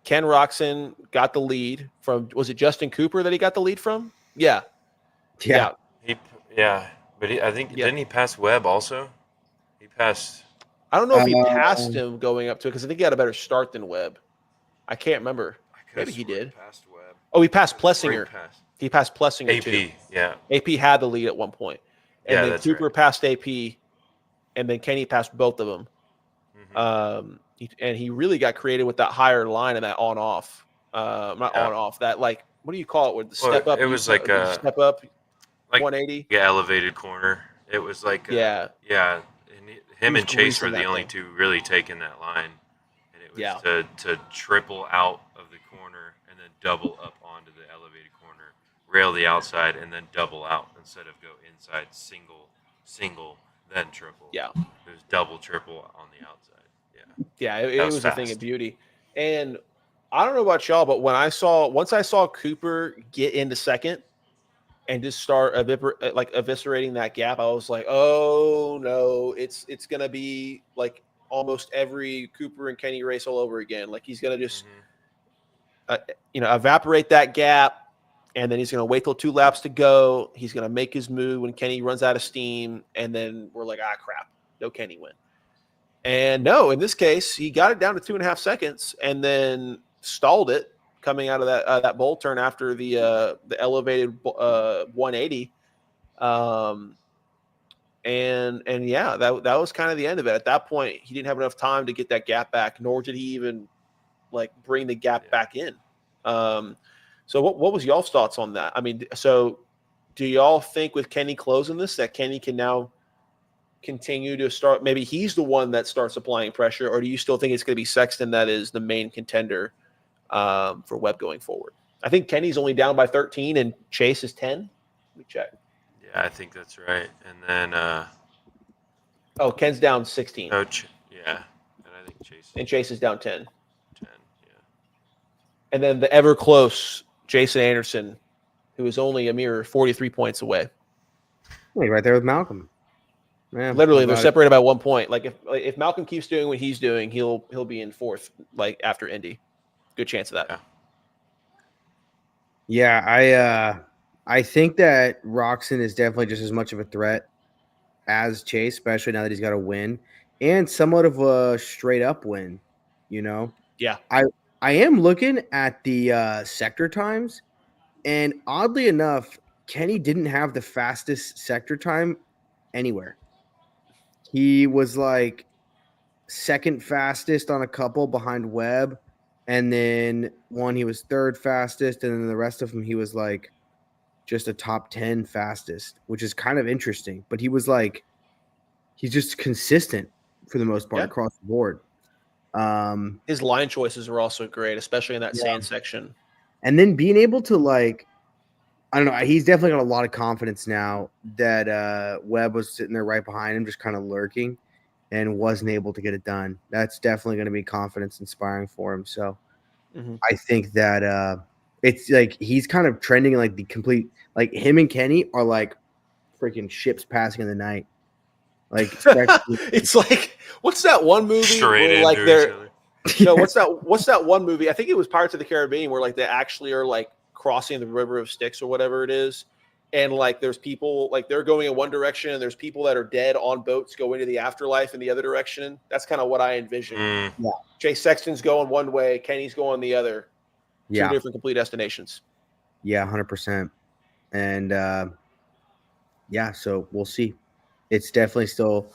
Ken Roxon got the lead from. Was it Justin Cooper that he got the lead from? Yeah. But I think didn't he pass Webb also? He passed. I don't know if he passed him going up to it because I think he had a better start than Webb. I can't remember. Maybe he did. He passed Plessinger. He passed Plessinger AP, too. Yeah. AP had the lead at one point. And then Cooper passed AP, and then Kenny passed both of them. Mm-hmm. And he really got creative with that higher line and that on-off. On-off. That, like, what do you call it? With the step up? It was like a step up, like 180? Yeah, elevated corner. It was like yeah. And him and Chase were the only two really taking that line. And it was to triple out of the corner and then double up onto the elevated corner, rail the outside, and then double out instead of go inside single, then triple. Yeah. It was double, triple on the outside. Yeah, it was a thing of beauty. And I don't know about y'all, but once I saw Cooper get into second and just start eviscerating that gap, I was like, oh no, it's gonna be like almost every Cooper and Kenny race all over again. Like he's gonna just evaporate that gap, and then he's going to wait till 2 laps to go. He's going to make his move when Kenny runs out of steam, and then we're like, crap, no Kenny win. And no, in this case, he got it down to 2.5 seconds and then stalled it coming out of that bowl turn after the elevated 180. And yeah, that was kind of the end of it. At that point, he didn't have enough time to get that gap back, nor did he even like bring the gap back in. So what was y'all's thoughts on that? I mean, so do y'all think with Kenny closing this that Kenny can now continue to start? Maybe he's the one that starts applying pressure, or do you still think it's going to be Sexton that is the main contender for Webb going forward? I think Kenny's only down by 13 and Chase is 10. Let me check. Yeah, I think that's right. And then Ken's down 16. yeah, and I think Chase is down 10. 10. Yeah. And then the ever close Jason Anderson, who is only a mere 43 points away. Hey, right there with Malcolm. Man, literally, they're separated by 1 point. Like if Malcolm keeps doing what he's doing, he'll be in 4th, like after Indy. Good chance of that. Yeah, I think that Roxon is definitely just as much of a threat as Chase, especially now that he's got a win and somewhat of a straight up win. You know. Yeah. I am looking at the sector times, and oddly enough, Kenny didn't have the fastest sector time anywhere. He was like second fastest on a couple behind Webb, and then one he was third fastest, and then the rest of them he was like just a top 10 fastest, which is kind of interesting. But he was like, he's just consistent for the most part across the board. His line choices were also great, especially in that sand section. And then being able to like, I don't know, he's definitely got a lot of confidence now that Webb was sitting there right behind him, just kind of lurking and wasn't able to get it done. That's definitely going to be confidence inspiring for him. So I think that it's like he's kind of trending like the complete, like him and Kenny are like freaking ships passing in the night. Like it's like, what's that one movie where like they're what's that one movie? I think it was Pirates of the Caribbean where like they actually are like crossing the River of Styx or whatever it is, and like there's people like they're going in one direction and there's people that are dead on boats going to the afterlife in the other direction. That's kind of what I envision. Yeah. Chase Sexton's going one way, Kenny's going the other. Yeah. 2 different complete destinations. Yeah, 100%. And so we'll see. It's definitely still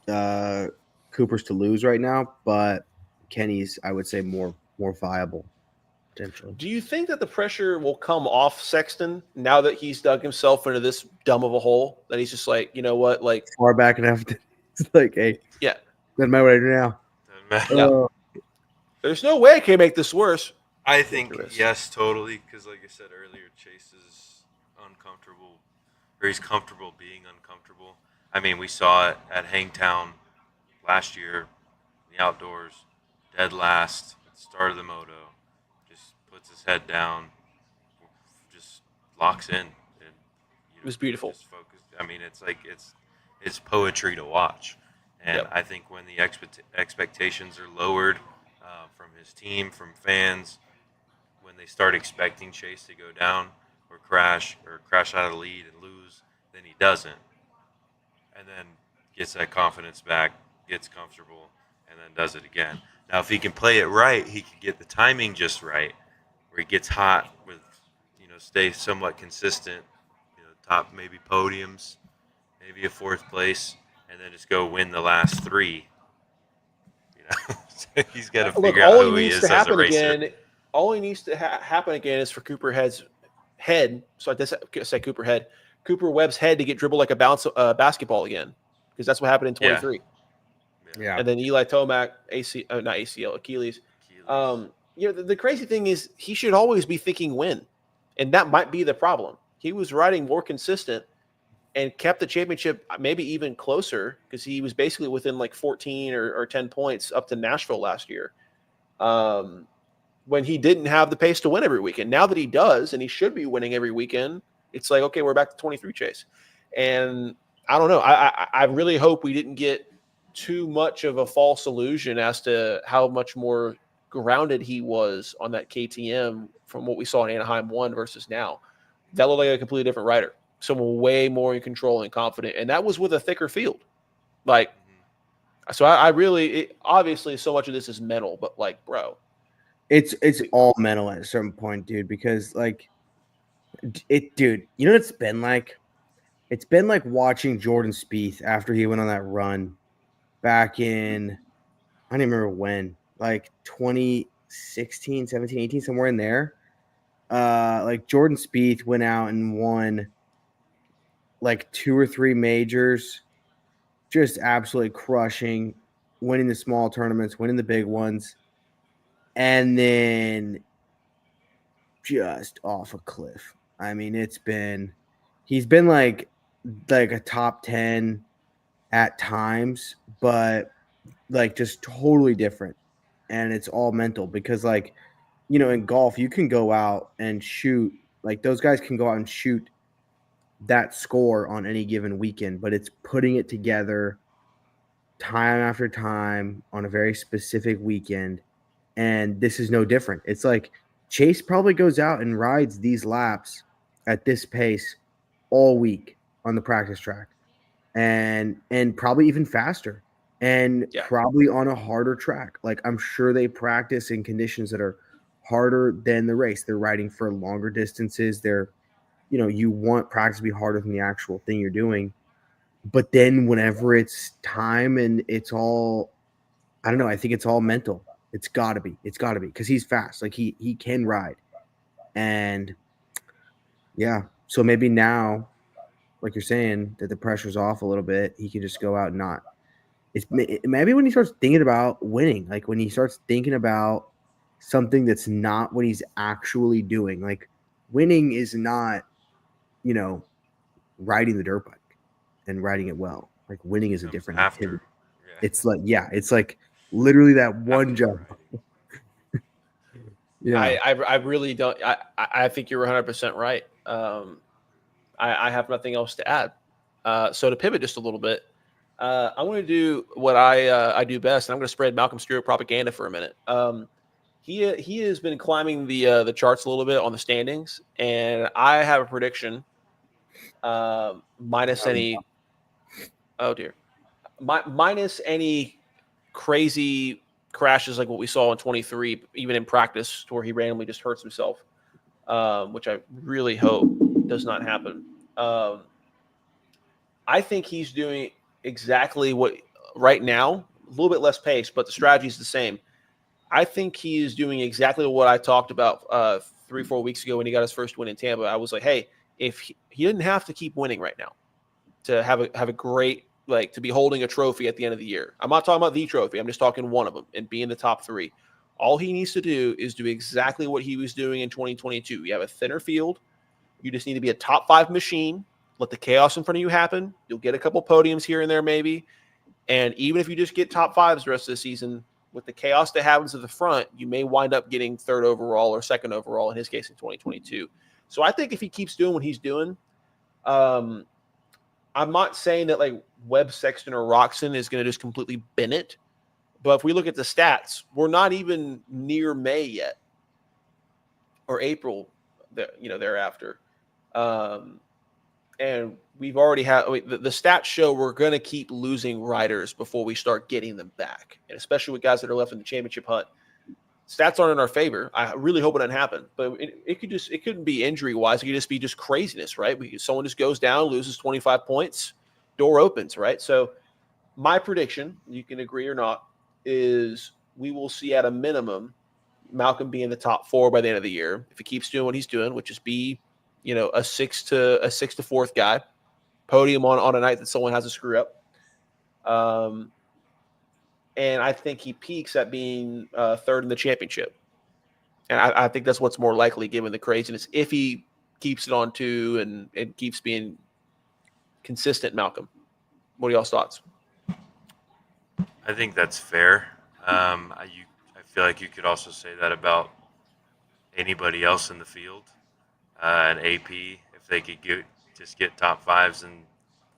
Cooper's to lose right now, but Kenny's, I would say, more viable potentially. Do you think that the pressure will come off Sexton now that he's dug himself into this dumb of a hole that he's just like, you know what, like far back enough? It's like, hey, doesn't matter what I do now. There's no way I can make this worse. I think yes, totally, because like I said earlier, Chase is uncomfortable, or he's comfortable being uncomfortable. I mean, we saw it at Hangtown last year, in the outdoors, dead last at the start of the moto, just puts his head down, just locks in, and it was beautiful. Just focused. I mean, it's like it's poetry to watch, and I think when the expectations are lowered from his team, from fans, when they start expecting Chase to go down or crash out of the lead and lose, then he doesn't, and then gets that confidence back, gets comfortable, and then does it again. Now, if he can play it right, he can get the timing just right, where he gets hot with, stay somewhat consistent, top maybe podiums, maybe a 4th place, and then just go win the last 3. He's got to figure out who he is as a racer. All he needs to happen again is for Cooper head. So I just say Cooper Webb's head to get dribbled like a basketball again, because that's what happened in 23. Yeah. And then Eli Tomac, Achilles. The crazy thing is he should always be thinking win, and that might be the problem. He was riding more consistent and kept the championship maybe even closer because he was basically within like 14 or 10 points up to Nashville last year. When he didn't have the pace to win every weekend. Now that he does, and he should be winning every weekend, it's like, okay, we're back to 23 Chase. And I don't know. I really hope we didn't get too much of a false illusion as to how much more grounded he was on that KTM from what we saw in Anaheim 1 versus now. That looked like a completely different rider. Someone way more in control and confident. And that was with a thicker field. Like, so I really, obviously so much of this is mental, but like, bro. It's all mental at a certain point, dude, because like dude, you know what it's been like? It's been like watching Jordan Spieth after he went on that run back in, I don't even remember when, like 2016, 17, 18, somewhere in there. Like Jordan Spieth went out and won like 2 or 3 majors, just absolutely crushing, winning the small tournaments, winning the big ones, and then just off a cliff. I mean, he's been like a top 10 at times, but like just totally different. And it's all mental because like, you know, in golf, you can go out and shoot, like those guys can go out and shoot that score on any given weekend, but it's putting it together time after time on a very specific weekend. And this is no different. It's like Chase probably goes out and rides these laps at this pace all week on the practice track and probably even faster and probably on a harder track. Like I'm sure they practice in conditions that are harder than the race. They're riding for longer distances. They're, you know, you want practice to be harder than the actual thing you're doing. But then whenever it's time and it's all, I don't know, I think it's all mental. It's gotta be because he's fast. Like he can ride. And yeah, so maybe now, like you're saying, that the pressure's off a little bit, he can just go out and not. It's maybe when he starts thinking about winning, like when he starts thinking about something that's not what he's actually doing. Like winning is not, you know, riding the dirt bike and riding it well. Like winning is a different activity. Yeah. It's like literally that one jump. Yeah, I really don't. I think you're 100% right. I have nothing else to add. So to pivot just a little bit, I want to do what I do best, and I'm going to spread Malcolm Stewart propaganda for a minute. He has been climbing the charts a little bit on the standings, and I have a prediction. Minus any, oh dear, minus any crazy crashes like what we saw in 23, even in practice, where he randomly just hurts himself, which I really hope does not happen. I think he's doing exactly what right now, a little bit less pace, but the strategy is the same. I think he is doing exactly what I talked about 3-4 weeks ago when he got his first win in Tampa. I was like, hey, if he didn't have to keep winning right now to have a great, like, to be holding a trophy at the end of the year. I'm not talking about the trophy. I'm just talking one of them and be in the top 3. All he needs to do is do exactly what he was doing in 2022. You have a thinner field. You just need to be a top 5 machine. Let the chaos in front of you happen. You'll get a couple podiums here and there maybe. And even if you just get top 5s the rest of the season, with the chaos that happens at the front, you may wind up getting 3rd overall or 2nd overall, in his case in 2022. So I think if he keeps doing what he's doing, I'm not saying that like Webb, Sexton, or Roxon is going to just completely bin it. But if we look at the stats, we're not even near May yet or April, thereafter. And we've already had the stats show we're going to keep losing riders before we start getting them back, and especially with guys that are left in the championship hunt. Stats aren't in our favor. I really hope it doesn't happen, but it couldn't be injury wise. It could just be just craziness, right? Someone just goes down, loses 25 points, door opens, right? So my prediction, you can agree or not, is we will see at a minimum Malcolm be in the top 4 by the end of the year if he keeps doing what he's doing, which is be, a 6 to 4th guy, podium on a night that someone has a screw up. And I think he peaks at being 3rd in the championship. And I think that's what's more likely given the craziness if he keeps it on 2 and keeps being consistent, Malcolm. What are y'all's thoughts? I think that's fair. I feel like you could also say that about anybody else in the field. An AP, if they could get top 5s and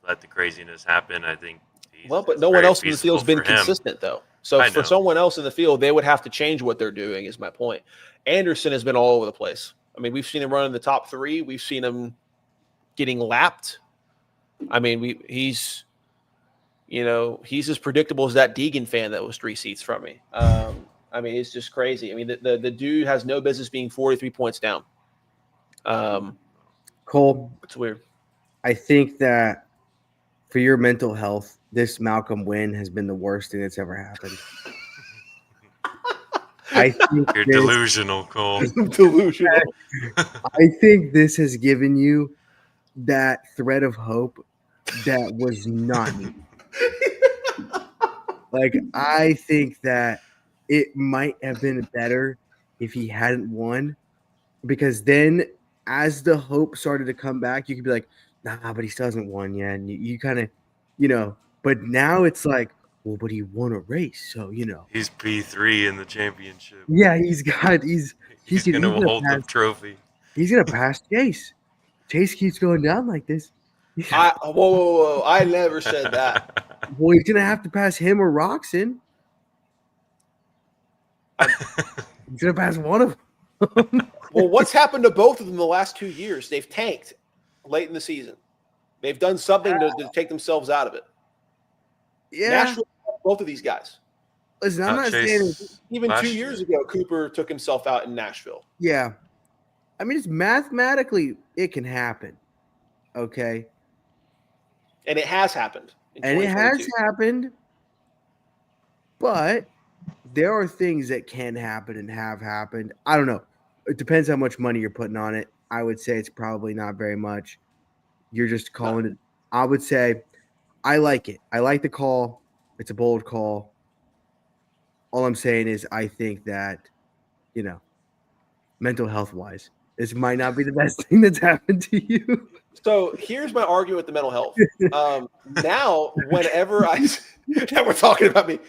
let the craziness happen, I think but no one else in the field's been consistent, though. So I for know. someone else in the field, they would have to change what they're doing, is my point. Anderson has been all over the place. I mean, we've seen him run in the top 3. We've seen him getting lapped. I mean, he's as predictable as that Deegan fan that was 3 seats from me. I mean, it's just crazy. I mean, the dude has no business being 43 points down. Cole, It's weird. I think that for your mental health, this Malcolm win has been the worst thing that's ever happened. I think You're delusional, Cole. Delusional. I think this has given you that thread of hope that was not needed. Like, I think that it might have been better if he hadn't won, because then as the hope started to come back, you could be like, nah, but he still hasn't won yet. And you kind of, but now it's like, well, but he won a race. So, He's P3 in the championship. yeah, he's going to hold the trophy. He's going to pass Chase. Chase keeps going down like this. Whoa. I never said that. Well, he's going to have to pass him or Roxon. He's going to pass one of them. Well, what's happened to both of them the last 2 years? They've tanked late in the season. They've done something to take themselves out of it. Yeah. Nashville, both of these guys. Listen, I'm not saying even 2 years ago, Cooper took himself out in Nashville. Yeah. I mean, it's mathematically, it can happen. Okay. And it has happened. And it has happened. But there are things that can happen and have happened. I don't know. It depends how much money you're putting on it. I would say it's probably not very much. You're just calling it. I would say I like it. I like the call. It's a bold call. All I'm saying is I think that, mental health wise, this might not be the best thing that's happened to you. So here's my argument with the mental health. Now, whenever now we're talking about me.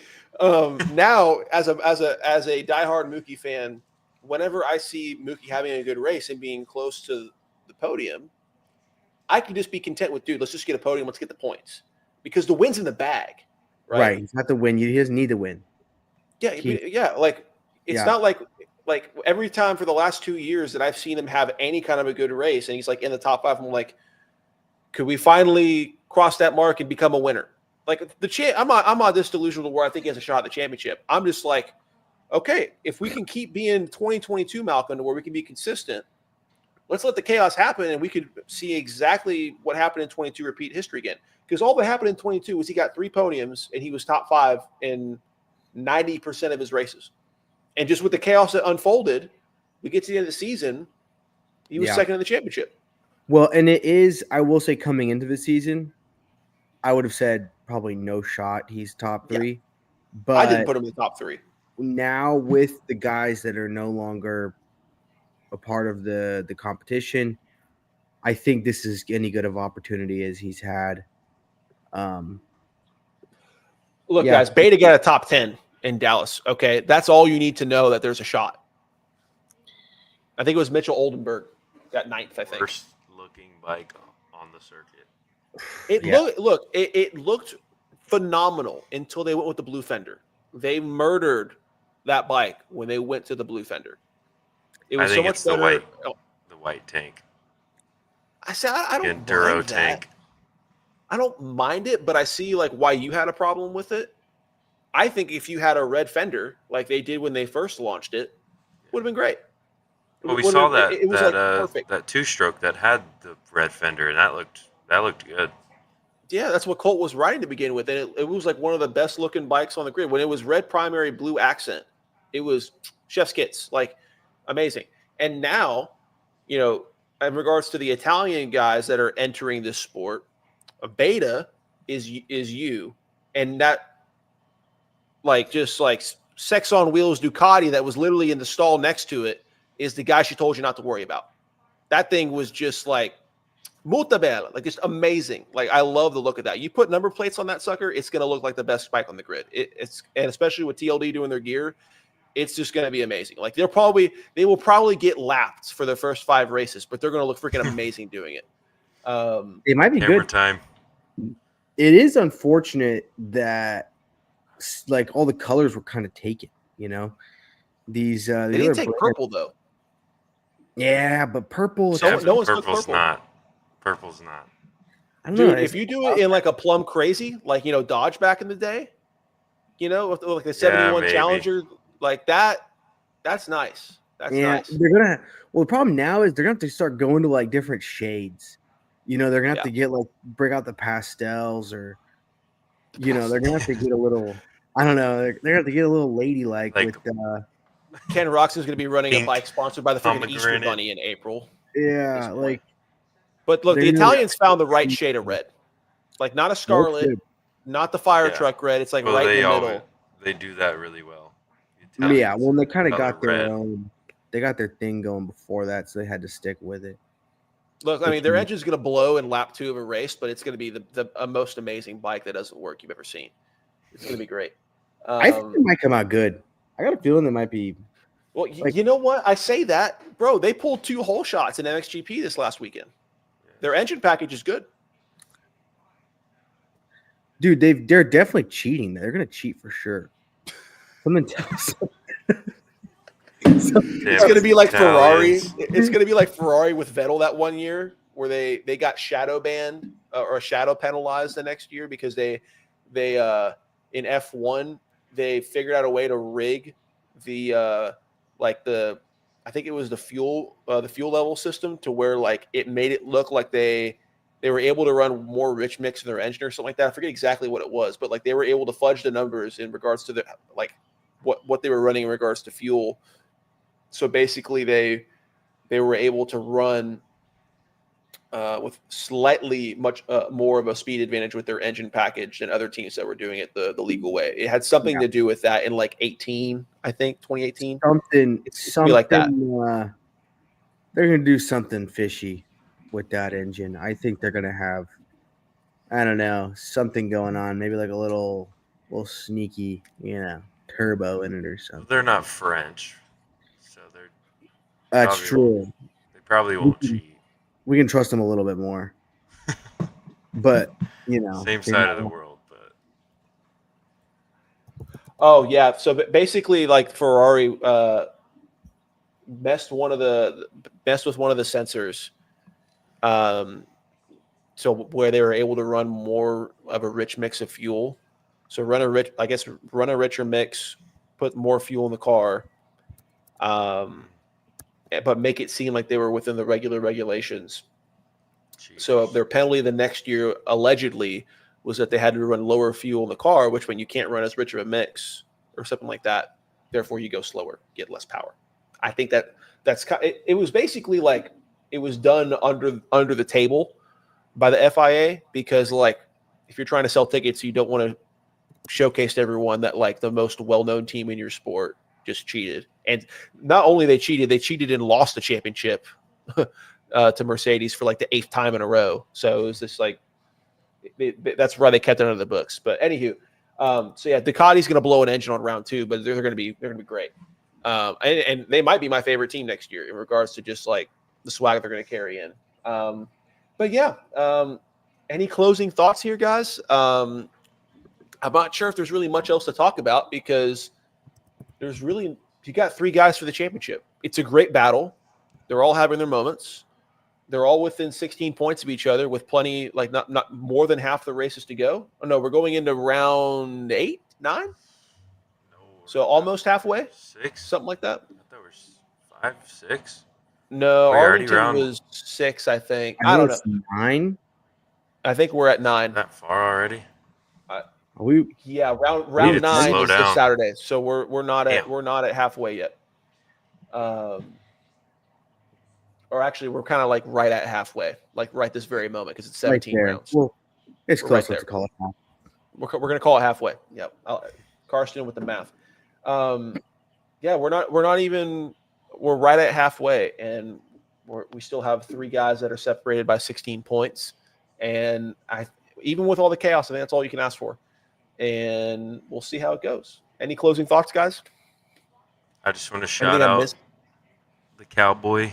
Now, as a diehard Mookie fan, whenever I see Mookie having a good race and being close to the podium, I can just be content with, dude, let's just get a podium. Let's get the points, because the win's in the bag, right? Right. He's not the win. He doesn't need to win. Yeah. Yeah. Like, it's not like every time for the last 2 years that I've seen him have any kind of a good race and he's like in the top 5, I'm like, could we finally cross that mark and become a winner? Like I'm not this delusional where I think he has a shot at the championship. I'm just like, okay, if we can keep being 2022 Malcolm to where we can be consistent, let's let the chaos happen and we could see exactly what happened in 22 repeat history again. Because all that happened in 22 was he got 3 podiums and he was top 5 in 90% of his races. And just with the chaos that unfolded, we get to the end of the season, he was second in the championship. Well, and it is, I will say, coming into the season, I would have said probably no shot he's top 3. Yeah. But I didn't put him in the top 3. Now with the guys that are no longer a part of the competition, I think this is any good of opportunity as he's had. Look, guys, Beta got a top 10 in Dallas. Okay, that's all you need to know that there's a shot. I think it was Mitchell Oldenburg got 9th. I think worst looking bike on the circuit. It looked phenomenal until they went with the blue fender. They murdered that bike when they went to the blue fender. It was so much better. The white tank. I said I don't Enduro mind tank. That. I don't mind it, but I see like why you had a problem with it. I think if you had a red fender like they did when they first launched it, would have been great. Well, we saw that it was perfect. That 2-stroke that had the red fender, and that looked good. Yeah, that's what Colt was riding to begin with, and it was like one of the best looking bikes on the grid. When it was red primary, blue accent, it was chef's kiss, like amazing. And now, in regards to the Italian guys that are entering this sport, a Beta is you, and that just sex on wheels Ducati that was literally in the stall next to it is the guy she told you not to worry about. That thing was just like molto bella, like just amazing. Like I love the look of that. You put number plates on that sucker, it's gonna look like the best bike on the grid. And especially with TLD doing their gear, it's just gonna be amazing. Like they will probably get lapped for their first 5 races, but they're gonna look freaking amazing doing it. It might be Hammer good. Time. It is unfortunate that like all the colors were kind of taken. You know, these They the didn't other take brands, purple though. yeah, but purple. So- Yeah, no but one's took purple's purple. not. Purple's not. I don't know. Dude, if you do it in like a plum crazy, like Dodge back in the day, with like the 71 maybe. Challenger, like that's nice. That's Yeah, nice. they're gonna. Well, the problem now is they're gonna have to start going to like different shades. They're gonna have Yeah. to get like break out the pastels, or they're gonna have to get a little. I don't know. They're gonna have to get a little ladylike Like- with. Ken Roxon's going to be running a Pink bike sponsored by the freaking Easter pomegranate. Bunny in April. Yeah, this point. like. But look, They're the gonna- Italians found the right shade of red. Like not a scarlet, good. not the fire Yeah. truck red. It's like Well, right in they the always middle. they do that really well. The Yeah, Italians well, they kind of color got their red. own. They got their thing going before that, so they had to stick with it. Look, I mean, their engine's going to blow in lap 2 of a race, but it's going to be the most amazing bike that doesn't work you've ever seen. It's going to be great. I think it might come out good. I got a feeling they might be. Well, you know what? I say that, bro. They pulled 2 hole shots in MXGP this last weekend. Their engine package is good. Dude, they're definitely cheating. They're gonna cheat for sure. Something tells. It's going to be like Ferrari. Italians. It's going to be like Ferrari with Vettel that one year where they got shadow banned or shadow penalized the next year because they in F1 they figured out a way to rig the I think it was the fuel level system to where like it made it look like they were able to run more rich mix in their engine or something like that. I forget exactly what it was, but like they were able to fudge the numbers in regards to the like what they were running in regards to fuel. So basically, they were able to run with slightly much more of a speed advantage with their engine package than other teams that were doing it the legal way. It had something to do with that in like 18, I think 2018. Something like that. They're gonna do something fishy with that engine. I think they're gonna have, I don't know, something going on. Maybe like a little sneaky, turbo in it or something. They're not French, so they're That's probably true. they probably won't cheat. We can trust them a little bit more. But Same side of the world, but Oh yeah, so basically, like Ferrari messed with one of the sensors, so where they were able to run more of a rich mix of fuel. So run a richer mix, put more fuel in the car, but make it seem like they were within the regular regulations. Jesus. So their penalty the next year allegedly was that they had to run lower fuel in the car, which when you can't run as rich of a mix or something like that, therefore you go slower, get less power. I think that's it was basically like it was done under the table by the FIA because like if you're trying to sell tickets, you don't want to showcase to everyone that like the most well-known team in your sport just cheated. And not only they cheated and lost the championship to Mercedes for like the 8th time in a row. So it was just like that's why they kept it under the books. But anywho, so yeah, Ducati's going to blow an engine on round 2, but they're going to be great. And they might be my favorite team next year in regards to just like the swag they're going to carry in. But yeah, any closing thoughts here, guys? I'm not sure if there's really much else to talk about because you got 3 guys for the championship. It's a great battle. They're all having their moments. They're all within 16 points of each other with plenty, like not more than half the races to go. Oh no, we're going into round 8, 9. No, So almost halfway, 6, something like that. I thought we were 5, 6. No, We're already Arlington round- was 6, I think. I don't know. It's 9. I think we're at 9. That far already? Yeah, round need to 9 slow is this down. Saturday, so we're not Damn. at halfway yet. Or actually, we're kind of like right at halfway, like right this very moment because it's 17 right rounds. Well, it's We're close right enough to call it half. We're gonna call it halfway. Yep. Karsten with the math. Yeah, we're right at halfway, and we still have 3 guys that are separated by 16 points, and even with all the chaos, I think that's all you can ask for, and we'll see how it goes. Any closing thoughts, guys? I just want to Anything shout I out missed? the Cowboy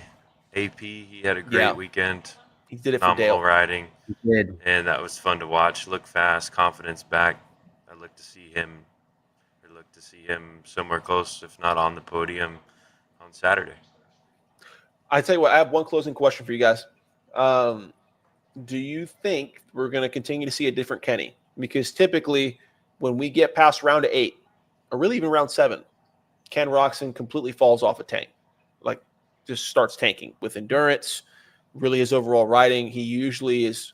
AP. He had a great Yeah. weekend. He did it for Phenomenal Dale. riding, He did. and that was fun to watch. Look fast, confidence back. I'd like to see him to see him somewhere close, if not on the podium, on Saturday. I tell you what, I have one closing question for you guys. Do you think we're going to continue to see a different Kenny? Because typically, when we get past round 8, or really even round 7, Ken Roczen completely falls off a tank, like just starts tanking with endurance. Really, his overall riding, he usually is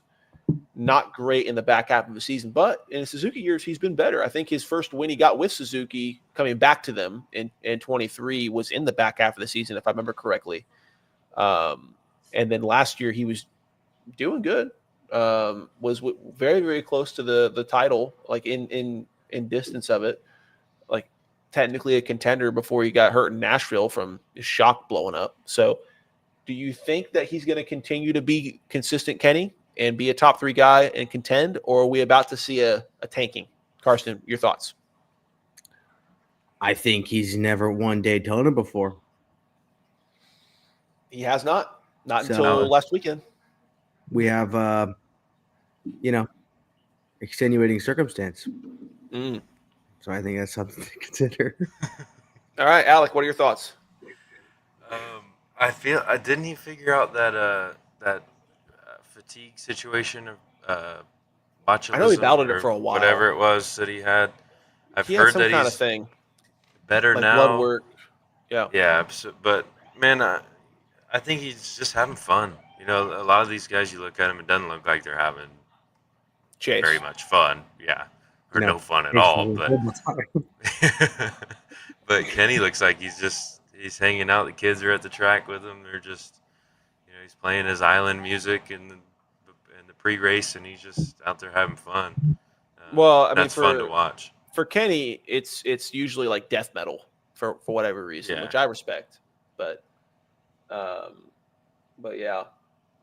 not great in the back half of the season, but in Suzuki years, he's been better. I think his first win he got with Suzuki coming back to them in 23 was in the back half of the season, if I remember correctly. And then last year he was doing good, was very, very close to the title, like in distance of it, like technically a contender before he got hurt in Nashville from his shock blowing up. So do you think that he's going to continue to be consistent, Kenny, and be a top 3 guy and contend, or are we about to see a tanking? Karsten, your thoughts? I think he's never won Daytona before. He has not until last weekend. We have, extenuating circumstance. So I think that's something to consider. All right, Alec, what are your thoughts? I feel didn't he figure out that fatigue situation of botulism? I know he battled it for a while. Whatever it was that he had. I've he heard had some that kind he's of thing. Better like now. Blood work. Yeah. Yeah, but man, I think he's just having fun. You know, a lot of these guys, you look at them, it doesn't look like they're having very much fun. Yeah, or no fun at all. But Kenny looks like he's hanging out. The kids are at the track with him. They're just, he's playing his island music in the pre-race, and he's just out there having fun. Well, I mean, that's fun to watch. For Kenny, it's usually like death metal for whatever reason, which I respect. But yeah,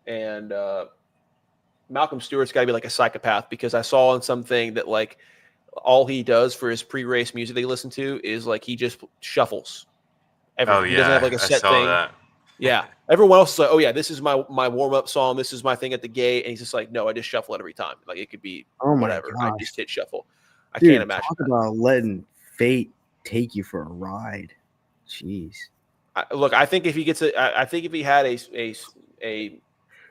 and Malcolm Stewart's got to be like a psychopath, because I saw on something that like all he does for his pre-race music they listen to is like he just shuffles everything. He doesn't have like a set thing. That. Yeah, everyone else is like, oh yeah, this is my warm-up song, this is my thing at the gate, and he's just like, no, I just shuffle it every time. Like it could be whatever. I just hit shuffle. I can't imagine. Talk about letting fate take you for a ride. Jeez. Look, I think if he gets I think if he had a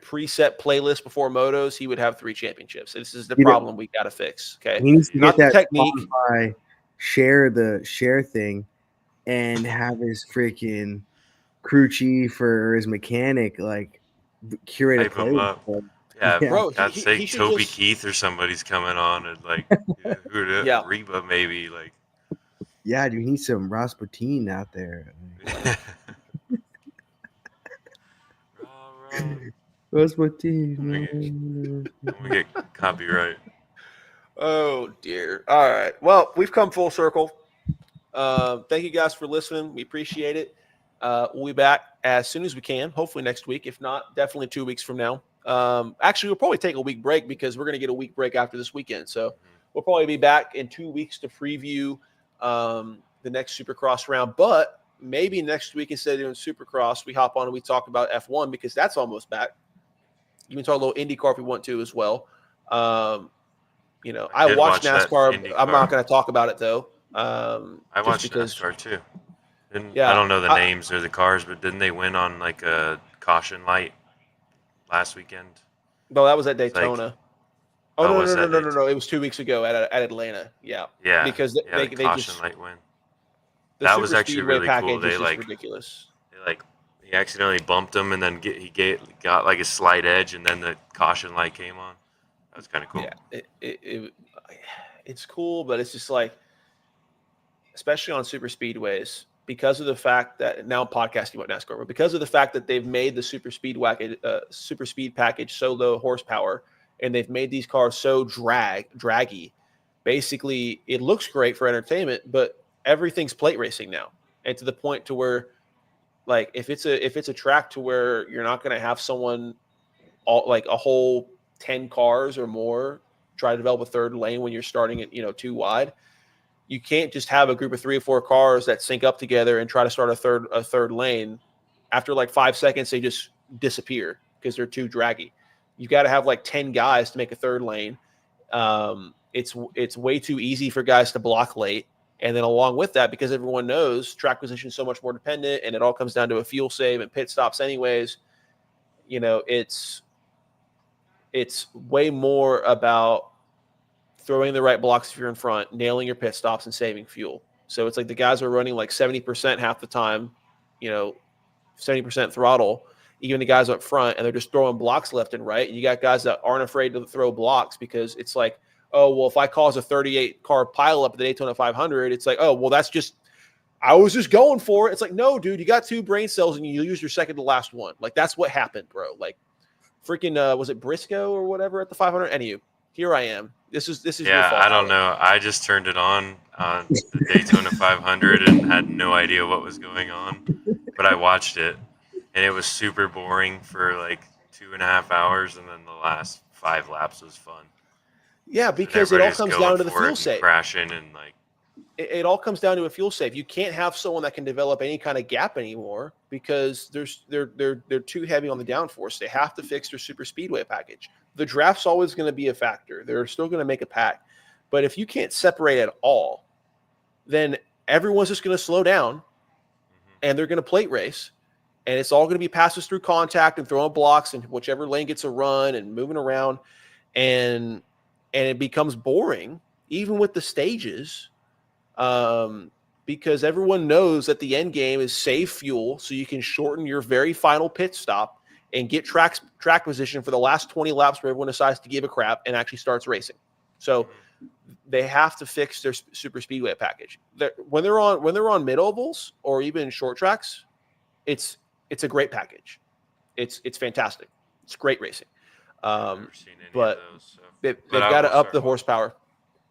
preset playlist before motos, he would have 3 championships. This is the problem we got to fix. Okay, he needs to not get the that technique. Spotify share thing, and have his freaking crew chief or his mechanic like curate a playlist. Yeah, bro. God's sake, Toby Keith or somebody's coming on, and like, Reba maybe like. Yeah, dude, you need some Rasputin out there. Rasputin. We get copyright. Oh dear. All right. Well, we've come full circle. Thank you guys for listening. We appreciate it. We'll be back as soon as we can. Hopefully next week. If not, definitely 2 weeks from now. Actually, we'll probably take a week break, because we're going to get a week break after this weekend. So we'll probably be back in 2 weeks to preview the next Supercross round. But maybe next week, instead of doing Supercross, we hop on and we talk about F1, because that's almost back. You can talk a little IndyCar if we want to as well. I watch NASCAR. I'm not going to talk about it though. I watched NASCAR too. I don't know the names or the cars, but didn't they win on like a caution light last weekend? No, that was at Daytona. No. It was 2 weeks ago at Atlanta. Yeah. Yeah. Because they caution light win. That was actually really cool. They ridiculous. He accidentally bumped him, and then he got like a slight edge, and then the caution light came on. That was kind of cool. Yeah, it's cool, but it's just like, especially on super speedways, because of the fact that now I'm podcasting about NASCAR, but because of the fact that they've made the super speed package so low horsepower, and they've made these cars so draggy, basically it looks great for entertainment, but everything's plate racing now, and to the point to where, like, if it's a track to where you're not going to have someone like a whole 10 cars or more try to develop a third lane when you're starting at 2 wide. You can't just have a group of 3 or 4 cars that sync up together and try to start a third lane. After like 5 seconds, they just disappear because they're too draggy. You've got to have like 10 guys to make a third lane. It's way too easy for guys to block late. And then along with that, because everyone knows track position is so much more dependent and it all comes down to a fuel save and pit stops anyways, it's way more about throwing the right blocks if you're in front, nailing your pit stops, and saving fuel. So it's like the guys are running like 70% half the time, 70% throttle, even the guys up front, and they're just throwing blocks left and right. And you got guys that aren't afraid to throw blocks because it's like, oh, well, if I cause a 38 car pileup at the Daytona 500, it's like, oh, well, I was just going for it. It's like, no, dude, you got 2 brain cells and you lose your second to last one. Like, that's what happened, bro. Like, freaking, was it Briscoe or whatever at the 500? Anywho, here I am. This is your fault. I don't know. I just turned it on the Daytona 500 and had no idea what was going on, but I watched it, and it was super boring for like 2.5 hours, and then the last 5 laps was fun. Yeah, because it all comes down to the fuel save. Crashing and like. It all comes down to a fuel save. You can't have someone that can develop any kind of gap anymore because they're too heavy on the downforce. They have to fix their super speedway package. The draft's always going to be a factor. They're still going to make a pack. But if you can't separate at all, then everyone's just going to slow down and they're going to plate race. And it's all going to be passes through contact and throwing blocks and whichever lane gets a run and moving around. And it becomes boring, even with the stages. Because everyone knows that the end game is save fuel so you can shorten your very final pit stop and get track position for the last 20 laps where everyone decides to give a crap and actually starts racing. So they have to fix their super speedway package. When they're on mid ovals or even short tracks, it's a great package. It's fantastic. It's great racing. But they've got to up the horsepower.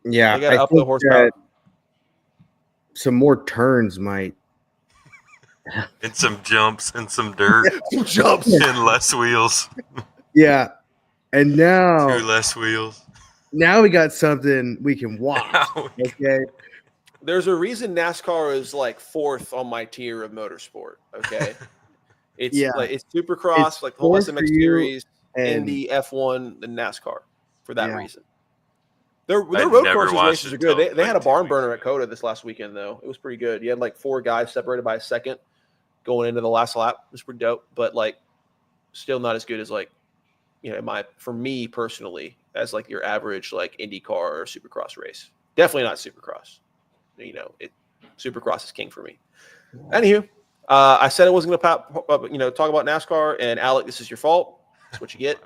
Yeah, they got to up the horsepower. Some more turns might. And some jumps and some dirt. Some jumps. And less wheels. Yeah. And now 2 less wheels. Now we got something we can watch. Okay. There's a reason NASCAR is like 4th on my tier of motorsport. Okay. It's Supercross, it's like the whole SMX series, Indy, F1, and NASCAR for that reason. Their road courses races are good. They had a barn burner at COTA this last weekend, though. It was pretty good. You had like 4 guys separated by a second going into the last lap. It was pretty dope, but like still not as good as like, for me personally, as like your average like IndyCar or Supercross race. Definitely not Supercross. Supercross is king for me. Anywho, I said I wasn't going to talk about NASCAR, and Alec, this is your fault. That's what you get.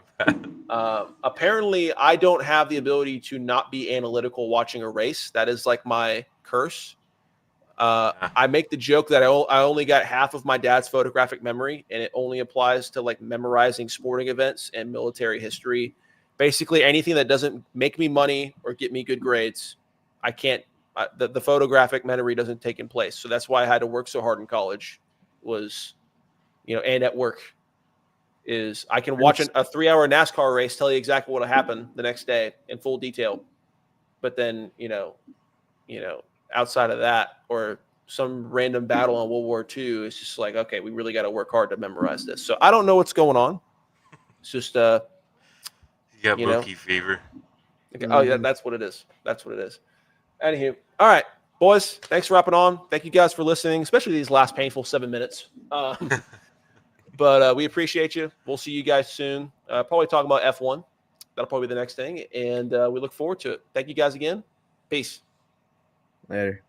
Apparently, I don't have the ability to not be analytical watching a race. That is like my curse. I make the joke that I only got half of my dad's photographic memory, and it only applies to like memorizing sporting events and military history. Basically, anything that doesn't make me money or get me good grades, I can't. The photographic memory doesn't take in place. So that's why I had to work so hard in college. And at work. Is I can watch a 3-hour NASCAR race, tell you exactly what will happen the next day in full detail. But then, outside of that or some random battle in World War II, it's just like, okay, we really got to work hard to memorize this. So I don't know what's going on. It's just, you got Wookiee fever. Okay. Oh yeah, that's what it is. That's what it is. Anywho, all right, boys, thanks for hopping on. Thank you guys for listening, especially these last painful 7 minutes. But we appreciate you. We'll see you guys soon. Probably talk about F1. That'll probably be the next thing. And we look forward to it. Thank you guys again. Peace. Later.